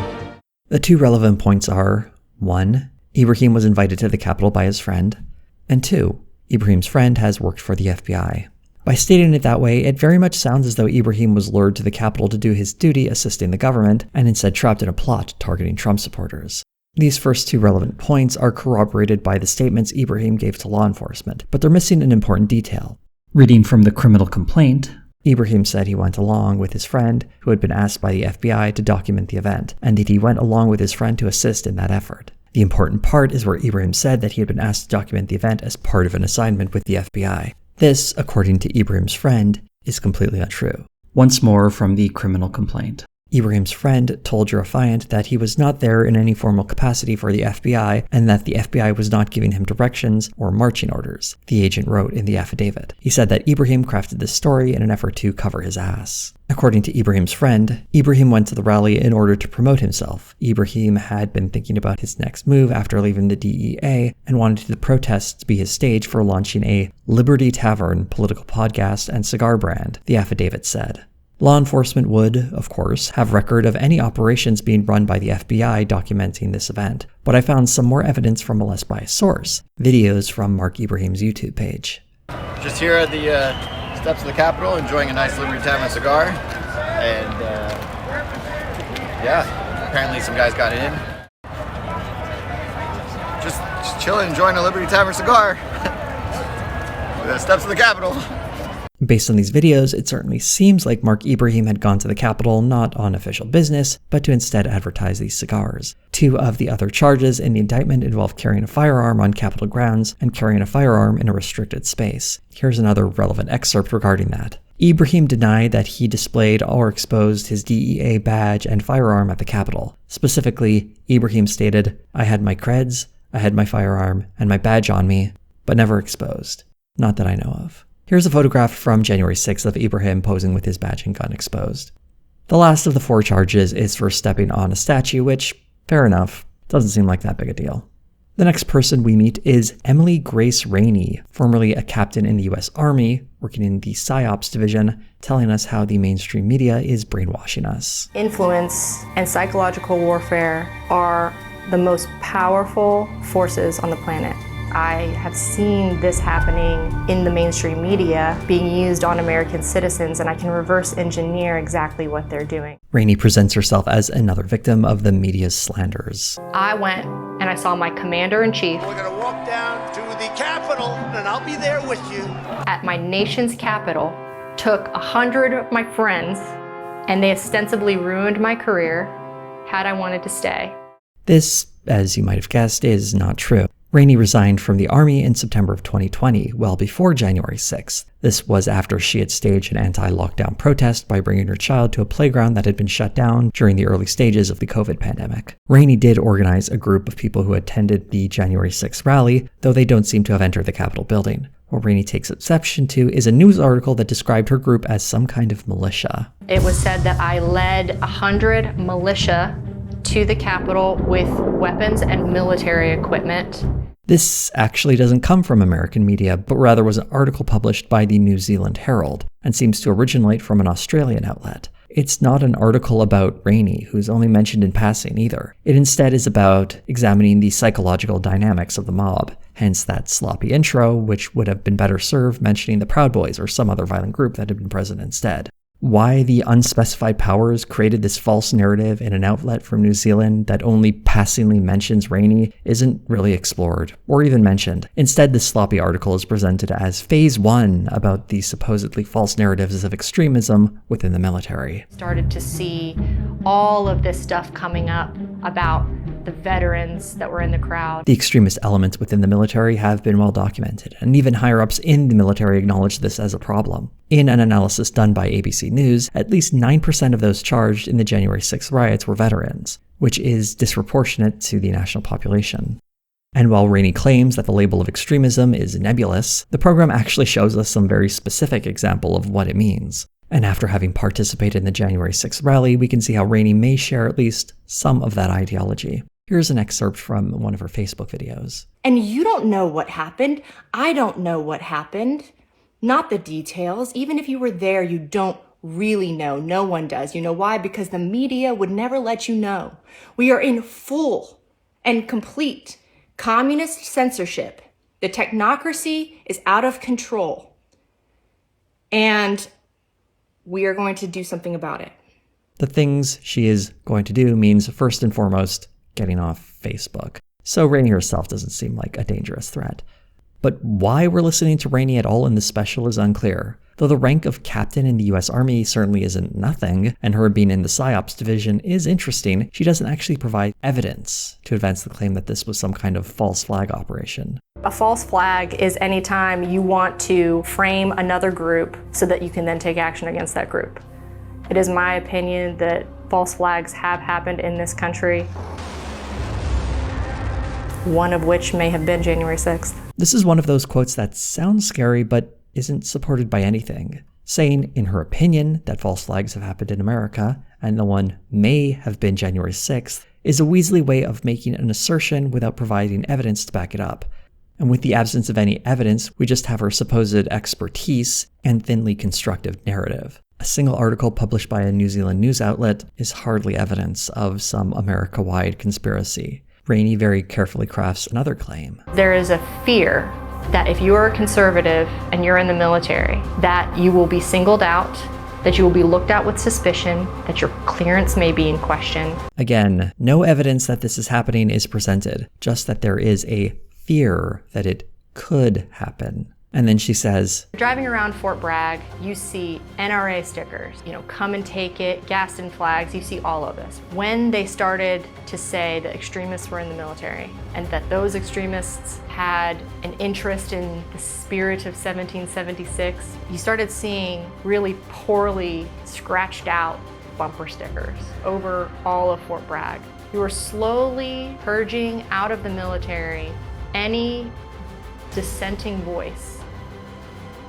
The 2 relevant points are, 1, Ibrahim was invited to the Capitol by his friend, and 2, Ibrahim's friend has worked for the FBI. By stating it that way, it very much sounds as though Ibrahim was lured to the Capitol to do his duty assisting the government, and instead trapped in a plot targeting Trump supporters. These first 2 relevant points are corroborated by the statements Ibrahim gave to law enforcement, but they're missing an important detail. Reading from the criminal complaint, Ibrahim said he went along with his friend, who had been asked by the FBI to document the event, and that he went along with his friend to assist in that effort. The important part is where Ibrahim said that he had been asked to document the event as part of an assignment with the FBI. This, according to Ibrahim's friend, is completely untrue. Once more from the criminal complaint. Ibrahim's friend told Eurofient that he was not there in any formal capacity for the FBI and that the FBI was not giving him directions or marching orders, the agent wrote in the affidavit. He said that Ibrahim crafted this story in an effort to cover his ass. According to Ibrahim's friend, Ibrahim went to the rally in order to promote himself. Ibrahim had been thinking about his next move after leaving the DEA and wanted the protests to be his stage for launching a Liberty Tavern political podcast and cigar brand, the affidavit said. Law enforcement would, of course, have record of any operations being run by the FBI documenting this event, but I found some more evidence from a less biased source, videos from Mark Ibrahim's YouTube page. Just here at the steps of the Capitol, enjoying a nice Liberty Tavern cigar, and yeah, apparently some guys got in. Just chilling, enjoying a Liberty Tavern cigar. The steps of the Capitol. Based on these videos, it certainly seems like Mark Ibrahim had gone to the Capitol not on official business, but to instead advertise these cigars. 2 of the other charges in the indictment involve carrying a firearm on Capitol grounds and carrying a firearm in a restricted space. Here's another relevant excerpt regarding that. Ibrahim denied that he displayed or exposed his DEA badge and firearm at the Capitol. Specifically, Ibrahim stated, "I had my creds, I had my firearm, and my badge on me, but never exposed. Not that I know of." Here's a photograph from January 6th of Ibrahim posing with his badge and gun exposed. The last of the 4 charges is for stepping on a statue, which, fair enough, doesn't seem like that big a deal. The next person we meet is Emily Grace Rainey, formerly a captain in the US Army, working in the PSYOPs division, telling us how the mainstream media is brainwashing us. Influence and psychological warfare are the most powerful forces on the planet. I have seen this happening in the mainstream media being used on American citizens, and I can reverse engineer exactly what they're doing. Rainey presents herself as another victim of the media's slanders. I went and I saw my commander-in-chief. We're gonna walk down to the Capitol, and I'll be there with you. At my nation's capital, took 100 of my friends, and they ostensibly ruined my career had I wanted to stay. This, as you might have guessed, is not true. Rainey resigned from the Army in September of 2020, well before January 6th. This was after she had staged an anti-lockdown protest by bringing her child to a playground that had been shut down during the early stages of the COVID pandemic. Rainey did organize a group of people who attended the January 6th rally, though they don't seem to have entered the Capitol building. What Rainey takes exception to is a news article that described her group as some kind of militia. It was said that I led 100 militia to the Capitol with weapons and military equipment. This actually doesn't come from American media, but rather was an article published by the New Zealand Herald, and seems to originate from an Australian outlet. It's not an article about Rainey, who's only mentioned in passing either. It instead is about examining the psychological dynamics of the mob, hence that sloppy intro, which would have been better served mentioning the Proud Boys or some other violent group that had been present instead. Why the unspecified powers created this false narrative in an outlet from New Zealand that only passingly mentions Rainey isn't really explored, or even mentioned. Instead, this sloppy article is presented as phase 1 about the supposedly false narratives of extremism within the military. Started to see all of this stuff coming up about the veterans that were in the crowd. The extremist elements within the military have been well documented, and even higher-ups in the military acknowledge this as a problem. In an analysis done by ABC News, at least 9% of those charged in the January 6th riots were veterans, which is disproportionate to the national population. And while Rainey claims that the label of extremism is nebulous, the program actually shows us some very specific example of what it means. And after having participated in the January 6th rally, we can see how Rainey may share at least some of that ideology. Here's an excerpt from one of her Facebook videos. And you don't know what happened. I don't know what happened. Not the details. Even if you were there, you don't really know. No one does. You know why? Because the media would never let you know. We are in full and complete communist censorship. The technocracy is out of control. And we are going to do something about it. The things she is going to do means, first and foremost, getting off Facebook. So Rainey herself doesn't seem like a dangerous threat. But why we're listening to Rainey at all in this special is unclear. Though the rank of captain in the US Army certainly isn't nothing, and her being in the PSYOPs division is interesting, she doesn't actually provide evidence to advance the claim that this was some kind of false flag operation. A false flag is any time you want to frame another group so that you can then take action against that group. It is my opinion that false flags have happened in this country, one of which may have been January 6th. This is one of those quotes that sounds scary but isn't supported by anything. Saying, in her opinion, that false flags have happened in America, and the one may have been January 6th, is a Weasley way of making an assertion without providing evidence to back it up. And with the absence of any evidence, we just have her supposed expertise and thinly constructed narrative. A single article published by a New Zealand news outlet is hardly evidence of some America-wide conspiracy. Rainey very carefully crafts another claim. There is a fear that if you are a conservative and you're in the military, that you will be singled out, that you will be looked at with suspicion, that your clearance may be in question. Again, no evidence that this is happening is presented, just that there is a fear that it could happen. And then she says, driving around Fort Bragg, you see NRA stickers, come and take it, Gaston flags, you see all of this. When they started to say that extremists were in the military and that those extremists had an interest in the spirit of 1776, you started seeing really poorly scratched out bumper stickers over all of Fort Bragg. You were slowly purging out of the military any dissenting voice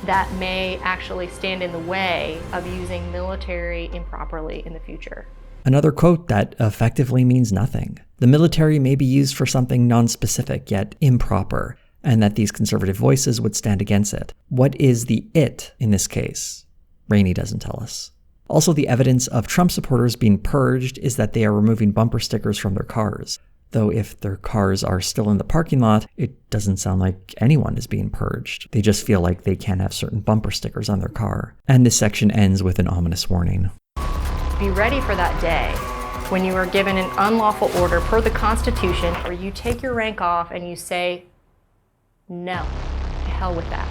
that may actually stand in the way of using military improperly in the future. Another quote that effectively means nothing. The military may be used for something non-specific yet improper, and that these conservative voices would stand against it. What is the it in this case? Rainey doesn't tell us. Also, the evidence of Trump supporters being purged is that they are removing bumper stickers from their cars. Though if their cars are still in the parking lot, it doesn't sound like anyone is being purged. They just feel like they can't have certain bumper stickers on their car. And this section ends with an ominous warning. Be ready for that day when you are given an unlawful order per the Constitution, where you take your rank off and you say, no, to hell with that.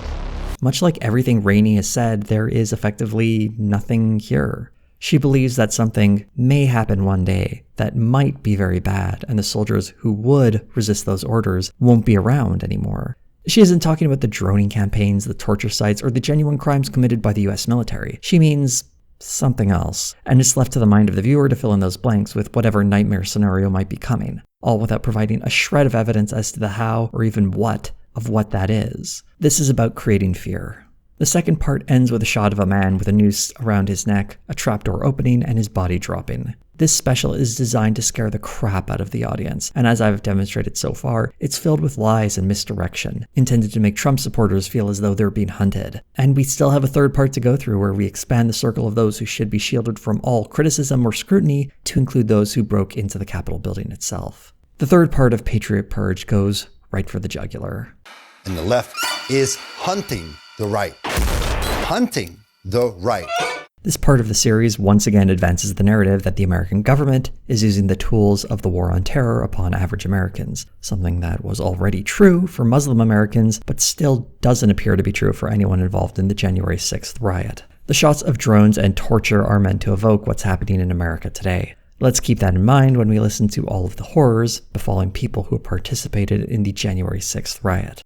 Much like everything Rainey has said, there is effectively nothing here. She believes that something may happen one day that might be very bad, and the soldiers who would resist those orders won't be around anymore. She isn't talking about the droning campaigns, the torture sites, or the genuine crimes committed by the US military. She means something else, and it's left to the mind of the viewer to fill in those blanks with whatever nightmare scenario might be coming, all without providing a shred of evidence as to the how or even what of what that is. This is about creating fear. The second part ends with a shot of a man with a noose around his neck, a trapdoor opening, and his body dropping. This special is designed to scare the crap out of the audience, and as I've demonstrated so far, it's filled with lies and misdirection, intended to make Trump supporters feel as though they're being hunted. And we still have a third part to go through where we expand the circle of those who should be shielded from all criticism or scrutiny to include those who broke into the Capitol building itself. The third part of Patriot Purge goes right for the jugular. And the left is hunting the right. Hunting the right. This part of the series once again advances the narrative that the American government is using the tools of the war on terror upon average Americans, something that was already true for Muslim Americans, but still doesn't appear to be true for anyone involved in the January 6th riot. The shots of drones and torture are meant to evoke what's happening in America today. Let's keep that in mind when we listen to all of the horrors befalling people who participated in the January 6th riot.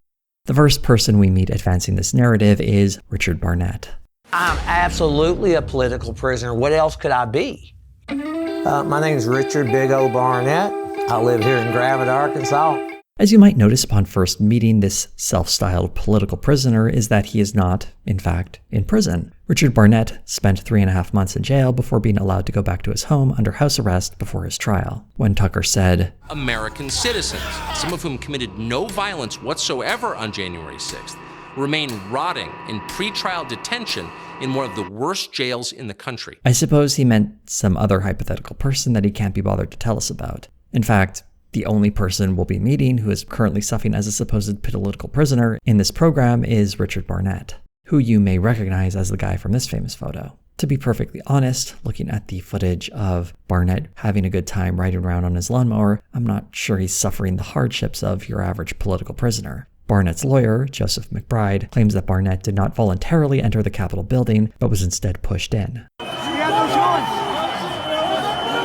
The first person we meet advancing this narrative is Richard Barnett. I'm absolutely a political prisoner. What else could I be? My name is Richard Big O Barnett. I live here in Gravett, Arkansas. As you might notice upon first meeting this self-styled political prisoner is that he is not, in fact, in prison. Richard Barnett spent 3.5 months in jail before being allowed to go back to his home under house arrest before his trial. When Tucker said, American citizens, some of whom committed no violence whatsoever on January 6th, remain rotting in pretrial detention in one of the worst jails in the country. I suppose he meant some other hypothetical person that he can't be bothered to tell us about. In fact, the only person we'll be meeting who is currently suffering as a supposed political prisoner in this program is Richard Barnett, who you may recognize as the guy from this famous photo. To be perfectly honest, looking at the footage of Barnett having a good time riding around on his lawnmower, I'm not sure he's suffering the hardships of your average political prisoner. Barnett's lawyer, Joseph McBride, claims that Barnett did not voluntarily enter the Capitol building, but was instead pushed in. He had no choice.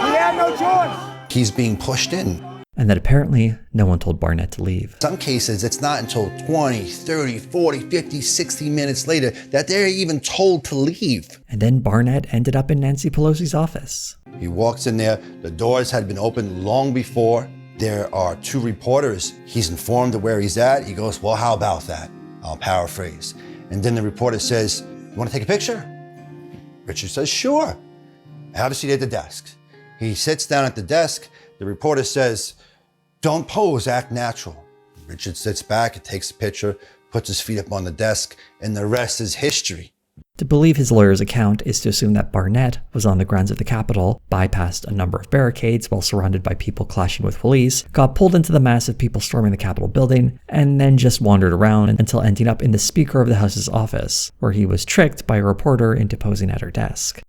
He had no choice. He's being pushed in. And that apparently no one told Barnett to leave. In some cases, it's not until 20, 30, 40, 50, 60 minutes later that they're even told to leave. And then Barnett ended up in Nancy Pelosi's office. He walks in there, the doors had been opened long before. There are 2 reporters. He's informed of where he's at. He goes, well, how about that? I'll paraphrase. And then the reporter says, you want to take a picture? Richard says, sure. Have a seat at the desk. He sits down at the desk. The reporter says, don't pose, act natural. Richard sits back, takes a picture, puts his feet up on the desk, and the rest is history. To believe his lawyer's account is to assume that Barnett was on the grounds of the Capitol, bypassed a number of barricades while surrounded by people clashing with police, got pulled into the mass of people storming the Capitol building, and then just wandered around until ending up in the Speaker of the House's office, where he was tricked by a reporter into posing at her desk.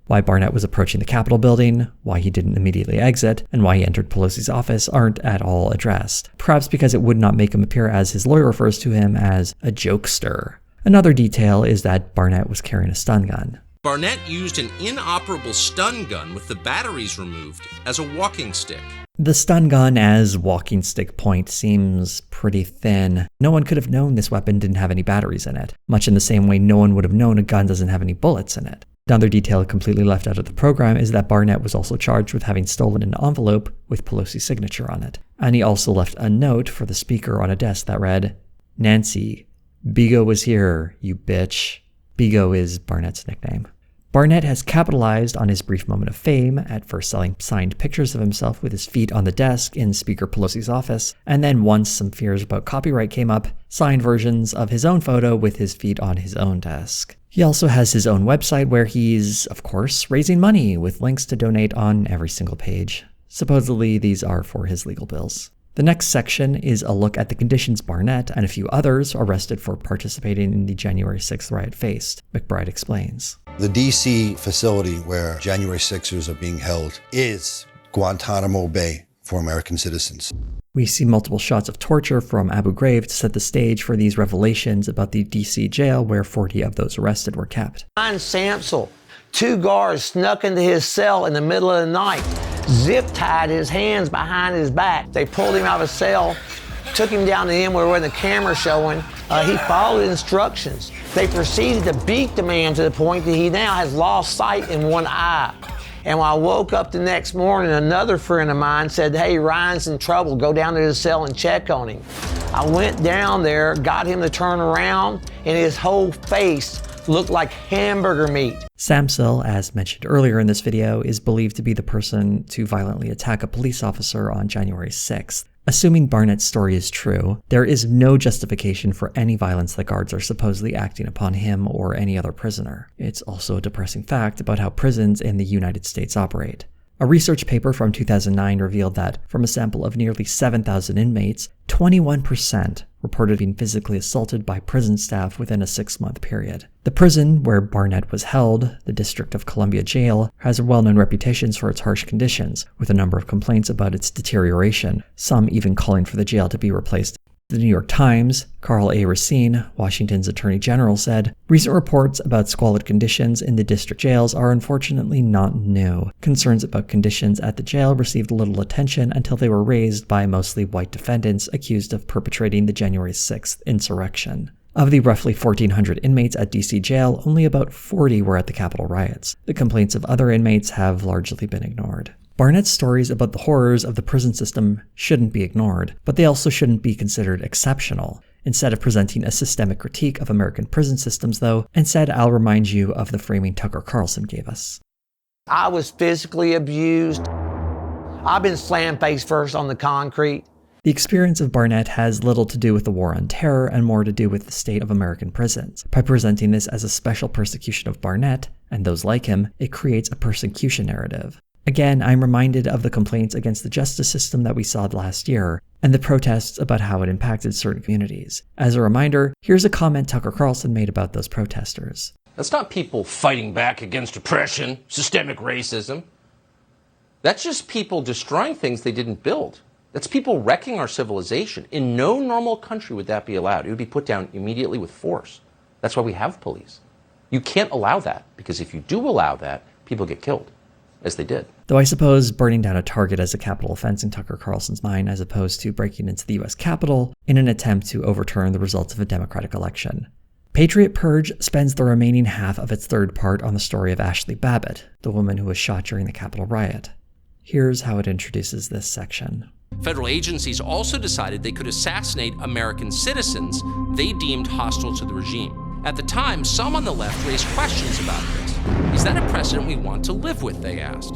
Why Barnett was approaching the Capitol building, why he didn't immediately exit, and why he entered Pelosi's office aren't at all addressed. Perhaps because it would not make him appear as his lawyer refers to him as a jokester. Another detail is that Barnett was carrying a stun gun. Barnett used an inoperable stun gun with the batteries removed as a walking stick. The stun gun as walking stick point seems pretty thin. No one could have known this weapon didn't have any batteries in it, much in the same way no one would have known a gun doesn't have any bullets in it. Another detail completely left out of the program is that Barnett was also charged with having stolen an envelope with Pelosi's signature on it. And he also left a note for the speaker on a desk that read, Nancy, Bigo was here, you bitch. Bigo is Barnett's nickname. Barnett has capitalized on his brief moment of fame at first selling signed pictures of himself with his feet on the desk in Speaker Pelosi's office, and then once some fears about copyright came up, signed versions of his own photo with his feet on his own desk. He also has his own website where he's, of course, raising money with links to donate on every single page. Supposedly, these are for his legal bills. The next section is a look at the conditions Barnett and a few others arrested for participating in the January 6th riot faced. McBride explains. The DC facility where January 6ers are being held is Guantanamo Bay for American citizens. We see multiple shots of torture from Abu Ghraib to set the stage for these revelations about the DC jail where 40 of those arrested were kept. Ryan Samsel, 2 guards snuck into his cell in the middle of the night, zip-tied his hands behind his back. They pulled him out of his cell, took him down to him where the camera showing. He followed instructions. They proceeded to beat the man to the point that he now has lost sight in one eye. And when I woke up the next morning, another friend of mine said, hey, Ryan's in trouble. Go down to his cell and check on him. I went down there, got him to turn around, and his whole face looked like hamburger meat. Samsel, as mentioned earlier in this video, is believed to be the person to violently attack a police officer on January 6th. Assuming Barnett's story is true, there is no justification for any violence that guards are supposedly acting upon him or any other prisoner. It's also a depressing fact about how prisons in the United States operate. A research paper from 2009 revealed that, from a sample of nearly 7,000 inmates, 21% reported being physically assaulted by prison staff within a 6-month period. The prison where Barnett was held, the District of Columbia Jail, has well-known reputations for its harsh conditions, with a number of complaints about its deterioration, some even calling for the jail to be replaced. The New York Times, Carl A. Racine, Washington's Attorney General, said, recent reports about squalid conditions in the district jails are unfortunately not new. Concerns about conditions at the jail received little attention until they were raised by mostly white defendants accused of perpetrating the January 6th insurrection. Of the roughly 1,400 inmates at DC jail, only about 40 were at the Capitol riots. The complaints of other inmates have largely been ignored. Barnett's stories about the horrors of the prison system shouldn't be ignored, but they also shouldn't be considered exceptional. Instead of presenting a systemic critique of American prison systems, though, instead I'll remind you of the framing Tucker Carlson gave us. I was physically abused. I've been slammed face first on the concrete. The experience of Barnett has little to do with the war on terror and more to do with the state of American prisons. By presenting this as a special persecution of Barnett, and those like him, it creates a persecution narrative. Again, I'm reminded of the complaints against the justice system that we saw last year, and the protests about how it impacted certain communities. As a reminder, here's a comment Tucker Carlson made about those protesters. That's not people fighting back against oppression, systemic racism. That's just people destroying things they didn't build. That's people wrecking our civilization. In no normal country would that be allowed. It would be put down immediately with force. That's why we have police. You can't allow that, because if you do allow that, people get killed, as they did. Though I suppose burning down a Target is a capital offense in Tucker Carlson's mind, as opposed to breaking into the US Capitol in an attempt to overturn the results of a democratic election. Patriot Purge spends the remaining half of its third part on the story of Ashley Babbitt, the woman who was shot during the Capitol riot. Here's how it introduces this section. Federal agencies also decided they could assassinate American citizens they deemed hostile to the regime. At the time, some on the left raised questions about this. Is that a precedent we want to live with, they asked.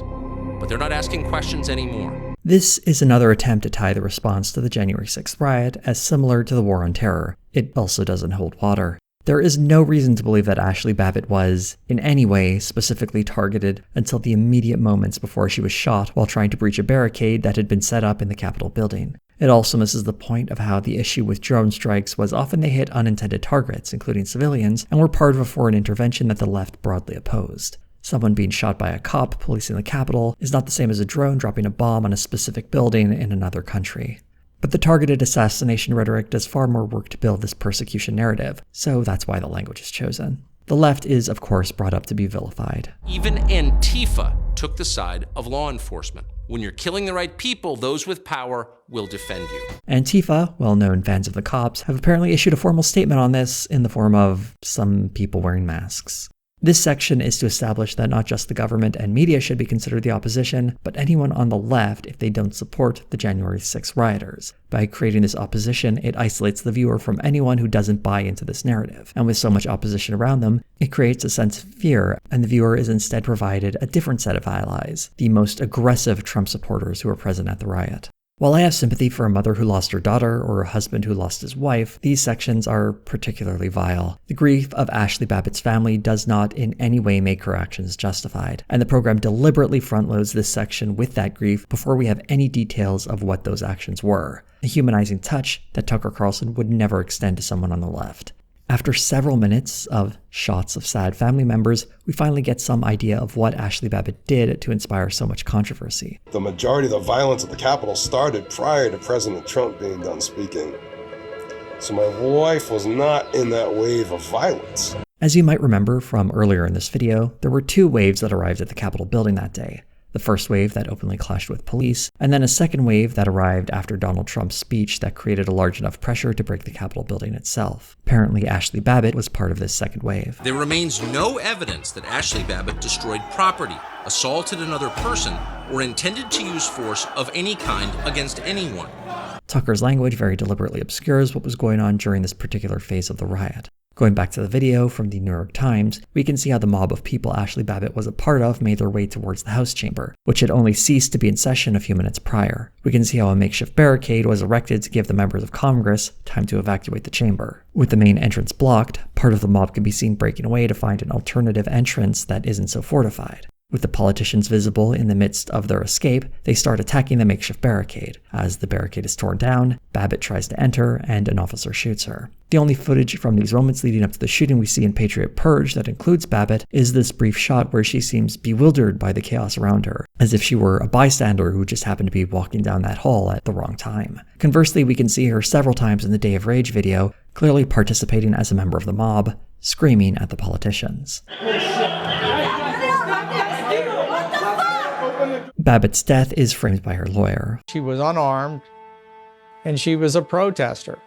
But they're not asking questions anymore. This is another attempt to tie the response to the January 6th riot as similar to the War on Terror. It also doesn't hold water. There is no reason to believe that Ashley Babbitt was, in any way, specifically targeted until the immediate moments before she was shot while trying to breach a barricade that had been set up in the Capitol building. It also misses the point of how the issue with drone strikes was often they hit unintended targets, including civilians, and were part of a foreign intervention that the left broadly opposed. Someone being shot by a cop policing the Capitol is not the same as a drone dropping a bomb on a specific building in another country. But the targeted assassination rhetoric does far more work to build this persecution narrative, so that's why the language is chosen. The left is, of course, brought up to be vilified. Even Antifa took the side of law enforcement. When you're killing the right people, those with power will defend you. Antifa, well-known fans of the cops, have apparently issued a formal statement on this in the form of some people wearing masks. This section is to establish that not just the government and media should be considered the opposition, but anyone on the left if they don't support the January 6th rioters. By creating this opposition, it isolates the viewer from anyone who doesn't buy into this narrative. And with so much opposition around them, it creates a sense of fear, and the viewer is instead provided a different set of allies, the most aggressive Trump supporters who were present at the riot. While I have sympathy for a mother who lost her daughter or a husband who lost his wife, these sections are particularly vile. The grief of Ashley Babbitt's family does not in any way make her actions justified, and the program deliberately front-loads this section with that grief before we have any details of what those actions were. A humanizing touch that Tucker Carlson would never extend to someone on the left. After several minutes of shots of sad family members, we finally get some idea of what Ashley Babbitt did to inspire so much controversy. The majority of the violence at the Capitol started prior to President Trump being done speaking. So my wife was not in that wave of violence. As you might remember from earlier in this video, there were two waves that arrived at the Capitol building that day. The first wave that openly clashed with police, and then a second wave that arrived after Donald Trump's speech that created a large enough pressure to break the Capitol building itself. Apparently, Ashley Babbitt was part of this second wave. There remains no evidence that Ashley Babbitt destroyed property, assaulted another person, or intended to use force of any kind against anyone. Tucker's language very deliberately obscures what was going on during this particular phase of the riot. Going back to the video from the New York Times, we can see how the mob of people Ashley Babbitt was a part of made their way towards the House chamber, which had only ceased to be in session a few minutes prior. We can see how a makeshift barricade was erected to give the members of Congress time to evacuate the chamber. With the main entrance blocked, part of the mob can be seen breaking away to find an alternative entrance that isn't so fortified. With the politicians visible in the midst of their escape, they start attacking the makeshift barricade. As the barricade is torn down, Babbitt tries to enter, and an officer shoots her. The only footage from these moments leading up to the shooting we see in Patriot Purge that includes Babbitt is this brief shot where she seems bewildered by the chaos around her, as if she were a bystander who just happened to be walking down that hall at the wrong time. Conversely, we can see her several times in the Day of Rage video, clearly participating as a member of the mob, screaming at the politicians. Babbitt's death is framed by her lawyer. She was unarmed, and she was a protester.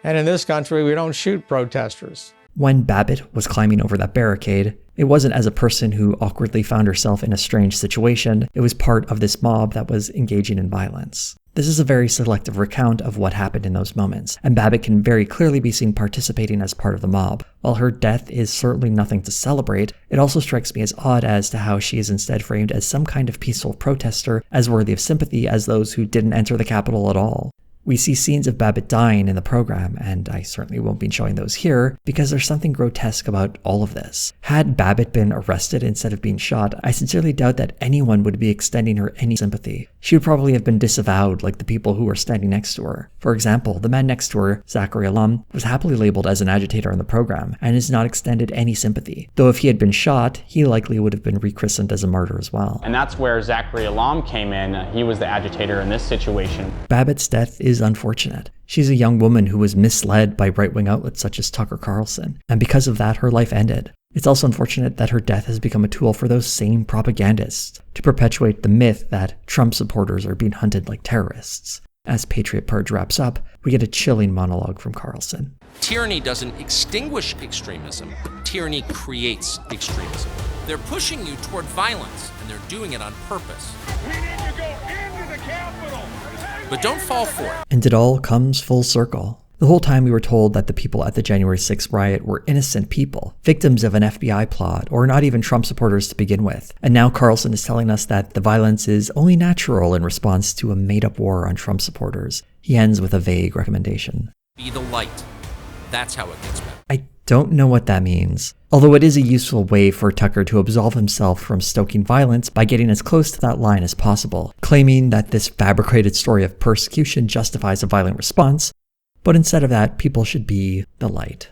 And in this country, we don't shoot protesters. When Babbitt was climbing over that barricade, it wasn't as a person who awkwardly found herself in a strange situation. It was part of this mob that was engaging in violence. This is a very selective recount of what happened in those moments, and Babbitt can very clearly be seen participating as part of the mob. While her death is certainly nothing to celebrate, it also strikes me as odd as to how she is instead framed as some kind of peaceful protester, as worthy of sympathy as those who didn't enter the Capitol at all. We see scenes of Babbitt dying in the program, and I certainly won't be showing those here because there's something grotesque about all of this. Had Babbitt been arrested instead of being shot, I sincerely doubt that anyone would be extending her any sympathy. She would probably have been disavowed like the people who were standing next to her. For example, the man next to her, Zachary Alum, was happily labeled as an agitator in the program and is not extended any sympathy. Though if he had been shot, he likely would have been rechristened as a martyr as well. And that's where Zachary Alum came in. He was the agitator in this situation. Babbitt's death is unfortunate. She's a young woman who was misled by right-wing outlets such as Tucker Carlson, and because of that, her life ended. It's also unfortunate that her death has become a tool for those same propagandists to perpetuate the myth that Trump supporters are being hunted like terrorists. As Patriot Purge wraps up, we get a chilling monologue from Carlson. Tyranny doesn't extinguish extremism. Tyranny creates extremism. They're pushing you toward violence, and they're doing it on purpose. We need to go into the Capitol. But don't fall for it. And it all comes full circle. The whole time we were told that the people at the January 6th riot were innocent people, victims of an FBI plot, or not even Trump supporters to begin with. And now Carlson is telling us that the violence is only natural in response to a made-up war on Trump supporters. He ends with a vague recommendation. Be the light. That's how it gets better. I don't know what that means. Although it is a useful way for Tucker to absolve himself from stoking violence by getting as close to that line as possible, claiming that this fabricated story of persecution justifies a violent response, but instead of that, people should be the light.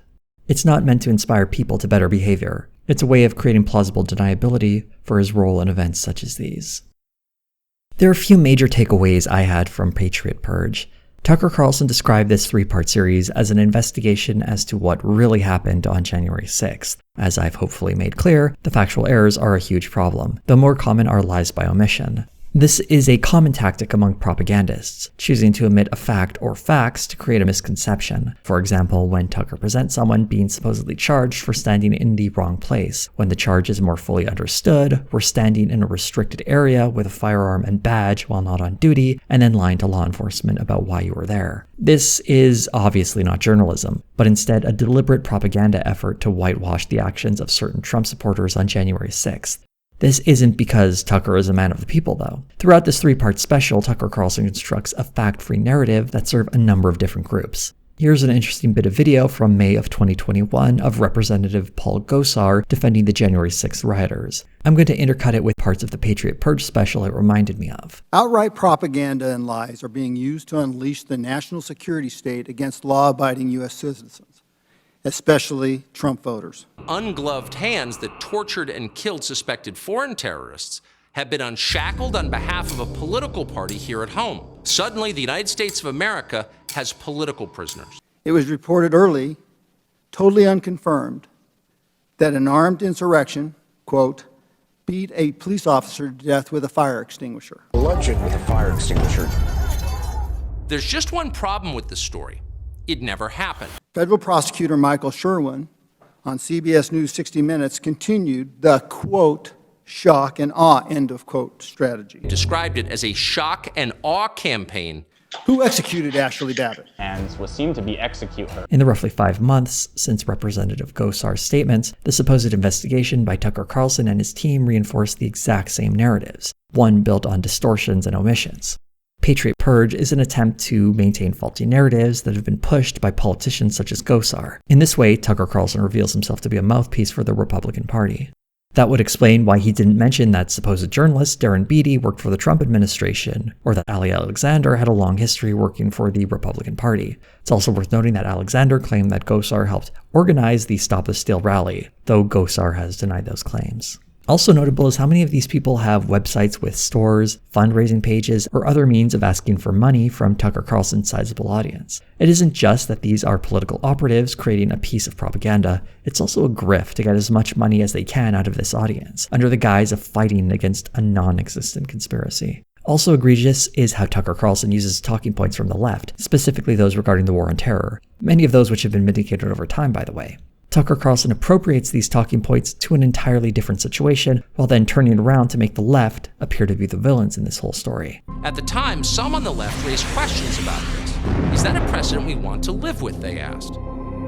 It's not meant to inspire people to better behavior. It's a way of creating plausible deniability for his role in events such as these. There are a few major takeaways I had from Patriot Purge. Tucker Carlson described this 3-part series as an investigation as to what really happened on January 6th. As I've hopefully made clear, the factual errors are a huge problem. The more common are lies by omission. This is a common tactic among propagandists, choosing to omit a fact or facts to create a misconception. For example, when Tucker presents someone being supposedly charged for standing in the wrong place, when the charge is more fully understood, we're standing in a restricted area with a firearm and badge while not on duty, and then lying to law enforcement about why you were there. This is obviously not journalism, but instead a deliberate propaganda effort to whitewash the actions of certain Trump supporters on January 6th. This isn't because Tucker is a man of the people, though. Throughout this 3-part special, Tucker Carlson constructs a fact-free narrative that serves a number of different groups. Here's an interesting bit of video from May of 2021 of Representative Paul Gosar defending the January 6th rioters. I'm going to intercut it with parts of the Patriot Purge special it reminded me of. Outright propaganda and lies are being used to unleash the national security state against law-abiding U.S. citizens, especially Trump voters. Ungloved hands that tortured and killed suspected foreign terrorists have been unshackled on behalf of a political party here at home. Suddenly, the United States of America has political prisoners. It was reported early, totally unconfirmed, that an armed insurrection, quote, beat a police officer to death with a fire extinguisher. Bludgeoned with a fire extinguisher. There's just one problem with this story. It never happened. Federal prosecutor Michael Sherwin on CBS News 60 Minutes continued the, quote, shock and awe, end of quote, strategy. Described it as a shock and awe campaign. Who executed Ashley Babbitt? And was seen to be execute her. In the roughly 5 months since Representative Gosar's statements, the supposed investigation by Tucker Carlson and his team reinforced the exact same narratives, one built on distortions and omissions. Patriot Purge is an attempt to maintain faulty narratives that have been pushed by politicians such as Gosar. In this way, Tucker Carlson reveals himself to be a mouthpiece for the Republican Party. That would explain why he didn't mention that supposed journalist Darren Beattie worked for the Trump administration, or that Ali Alexander had a long history working for the Republican Party. It's also worth noting that Alexander claimed that Gosar helped organize the Stop the Steal rally, though Gosar has denied those claims. Also notable is how many of these people have websites with stores, fundraising pages, or other means of asking for money from Tucker Carlson's sizable audience. It isn't just that these are political operatives creating a piece of propaganda, it's also a grift to get as much money as they can out of this audience, under the guise of fighting against a non-existent conspiracy. Also egregious is how Tucker Carlson uses talking points from the left, specifically those regarding the war on terror, many of those which have been mitigated over time, by the way. Tucker Carlson appropriates these talking points to an entirely different situation, while then turning around to make the left appear to be the villains in this whole story. At the time, some on the left raised questions about this. Is that a precedent we want to live with, they asked.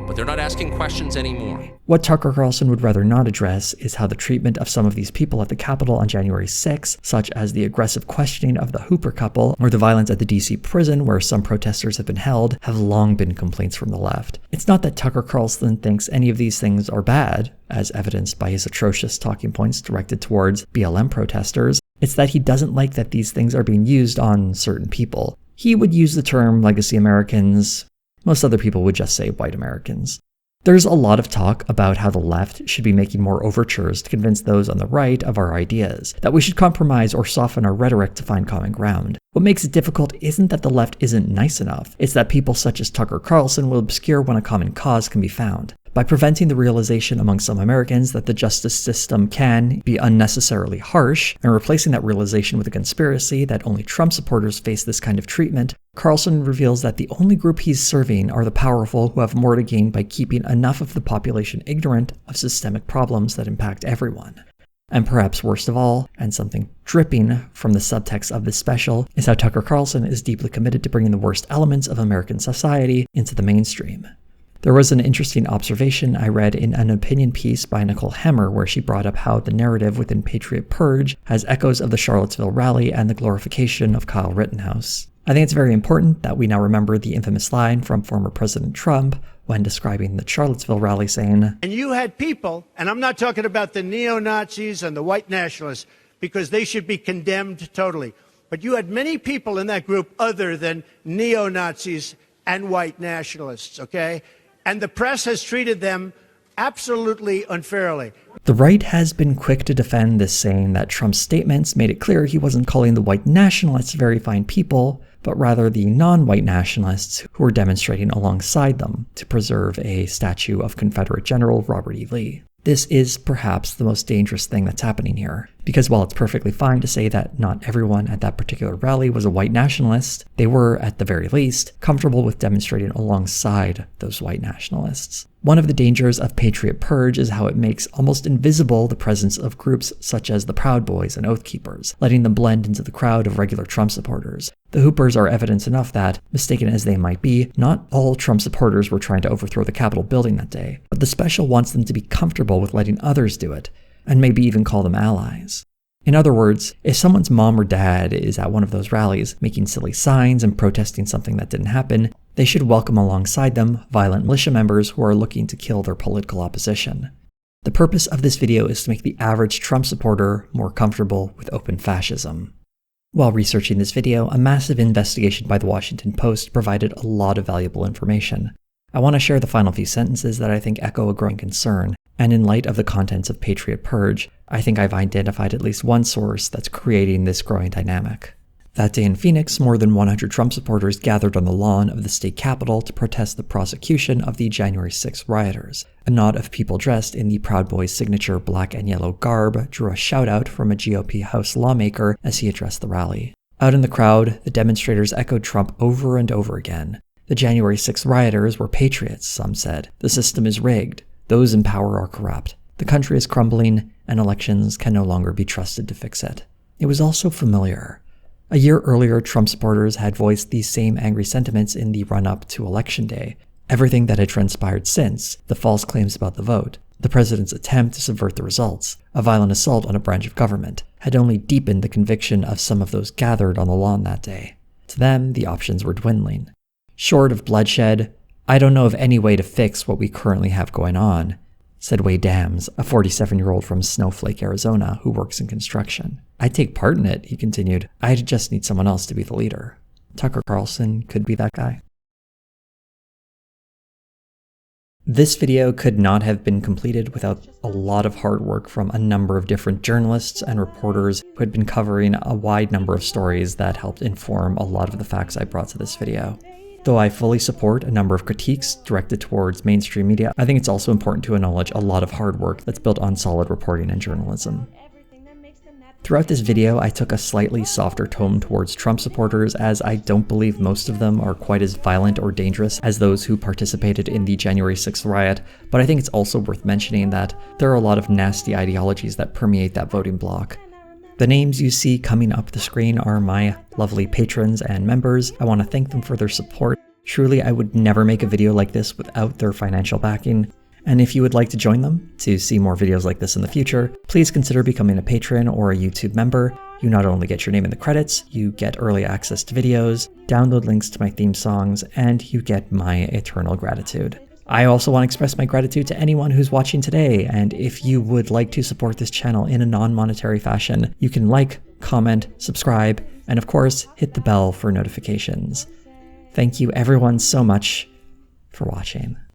but they're not asking questions anymore. What Tucker Carlson would rather not address is how the treatment of some of these people at the Capitol on January 6, such as the aggressive questioning of the Hooper couple or the violence at the DC prison where some protesters have been held, have long been complaints from the left. It's not that Tucker Carlson thinks any of these things are bad, as evidenced by his atrocious talking points directed towards BLM protesters. It's that he doesn't like that these things are being used on certain people. He would use the term legacy Americans. Most other people would just say white Americans. There's a lot of talk about how the left should be making more overtures to convince those on the right of our ideas, that we should compromise or soften our rhetoric to find common ground. What makes it difficult isn't that the left isn't nice enough, it's that people such as Tucker Carlson will obscure when a common cause can be found. By preventing the realization among some Americans that the justice system can be unnecessarily harsh, and replacing that realization with a conspiracy that only Trump supporters face this kind of treatment, Carlson reveals that the only group he's serving are the powerful who have more to gain by keeping enough of the population ignorant of systemic problems that impact everyone. And perhaps worst of all, and something dripping from the subtext of this special, is how Tucker Carlson is deeply committed to bringing the worst elements of American society into the mainstream. There was an interesting observation I read in an opinion piece by Nicole Hemmer where she brought up how the narrative within Patriot Purge has echoes of the Charlottesville rally and the glorification of Kyle Rittenhouse. I think it's very important that we now remember the infamous line from former President Trump when describing the Charlottesville rally saying, And you had people, and I'm not talking about the neo-Nazis and the white nationalists, because they should be condemned totally, but you had many people in that group other than neo-Nazis and white nationalists, okay? And the press has treated them absolutely unfairly. The right has been quick to defend this, saying that Trump's statements made it clear he wasn't calling the white nationalists very fine people, but rather the non-white nationalists who were demonstrating alongside them to preserve a statue of Confederate General Robert E. Lee. This is perhaps the most dangerous thing that's happening here, because while it's perfectly fine to say that not everyone at that particular rally was a white nationalist, they were, at the very least, comfortable with demonstrating alongside those white nationalists. One of the dangers of Patriot Purge is how it makes almost invisible the presence of groups such as the Proud Boys and Oath Keepers, letting them blend into the crowd of regular Trump supporters. The Hoopers are evidence enough that, mistaken as they might be, not all Trump supporters were trying to overthrow the Capitol building that day, but the special wants them to be comfortable with letting others do it, and maybe even call them allies. In other words, if someone's mom or dad is at one of those rallies making silly signs and protesting something that didn't happen, they should welcome alongside them violent militia members who are looking to kill their political opposition. The purpose of this video is to make the average Trump supporter more comfortable with open fascism. While researching this video, a massive investigation by the Washington Post provided a lot of valuable information. I want to share the final few sentences that I think echo a growing concern, and in light of the contents of Patriot Purge, I think I've identified at least one source that's creating this growing dynamic. That day in Phoenix, more than 100 Trump supporters gathered on the lawn of the state capitol to protest the prosecution of the January 6th rioters. A knot of people dressed in the Proud Boys' signature black and yellow garb drew a shout-out from a GOP House lawmaker as he addressed the rally. Out in the crowd, the demonstrators echoed Trump over and over again. The January 6th rioters were patriots, some said. The system is rigged. Those in power are corrupt. The country is crumbling, and elections can no longer be trusted to fix it. It was also familiar. A year earlier, Trump supporters had voiced these same angry sentiments in the run-up to Election Day. Everything that had transpired since, the false claims about the vote, the president's attempt to subvert the results, a violent assault on a branch of government, had only deepened the conviction of some of those gathered on the lawn that day. To them, the options were dwindling. Short of bloodshed, I don't know of any way to fix what we currently have going on, said Wade Dams, a 47-year-old from Snowflake, Arizona, who works in construction. I'd take part in it, he continued. I just need someone else to be the leader. Tucker Carlson could be that guy. This video could not have been completed without a lot of hard work from a number of different journalists and reporters who had been covering a wide number of stories that helped inform a lot of the facts I brought to this video. Though I fully support a number of critiques directed towards mainstream media, I think it's also important to acknowledge a lot of hard work that's built on solid reporting and journalism. Throughout this video, I took a slightly softer tone towards Trump supporters, as I don't believe most of them are quite as violent or dangerous as those who participated in the January 6th riot, but I think it's also worth mentioning that there are a lot of nasty ideologies that permeate that voting bloc. The names you see coming up the screen are my lovely patrons and members. I want to thank them for their support. Truly, I would never make a video like this without their financial backing. And if you would like to join them to see more videos like this in the future, please consider becoming a patron or a YouTube member. You not only get your name in the credits, you get early access to videos, download links to my theme songs, and you get my eternal gratitude. I also want to express my gratitude to anyone who's watching today, and if you would like to support this channel in a non-monetary fashion, you can like, comment, subscribe, and of course, hit the bell for notifications. Thank you everyone so much for watching.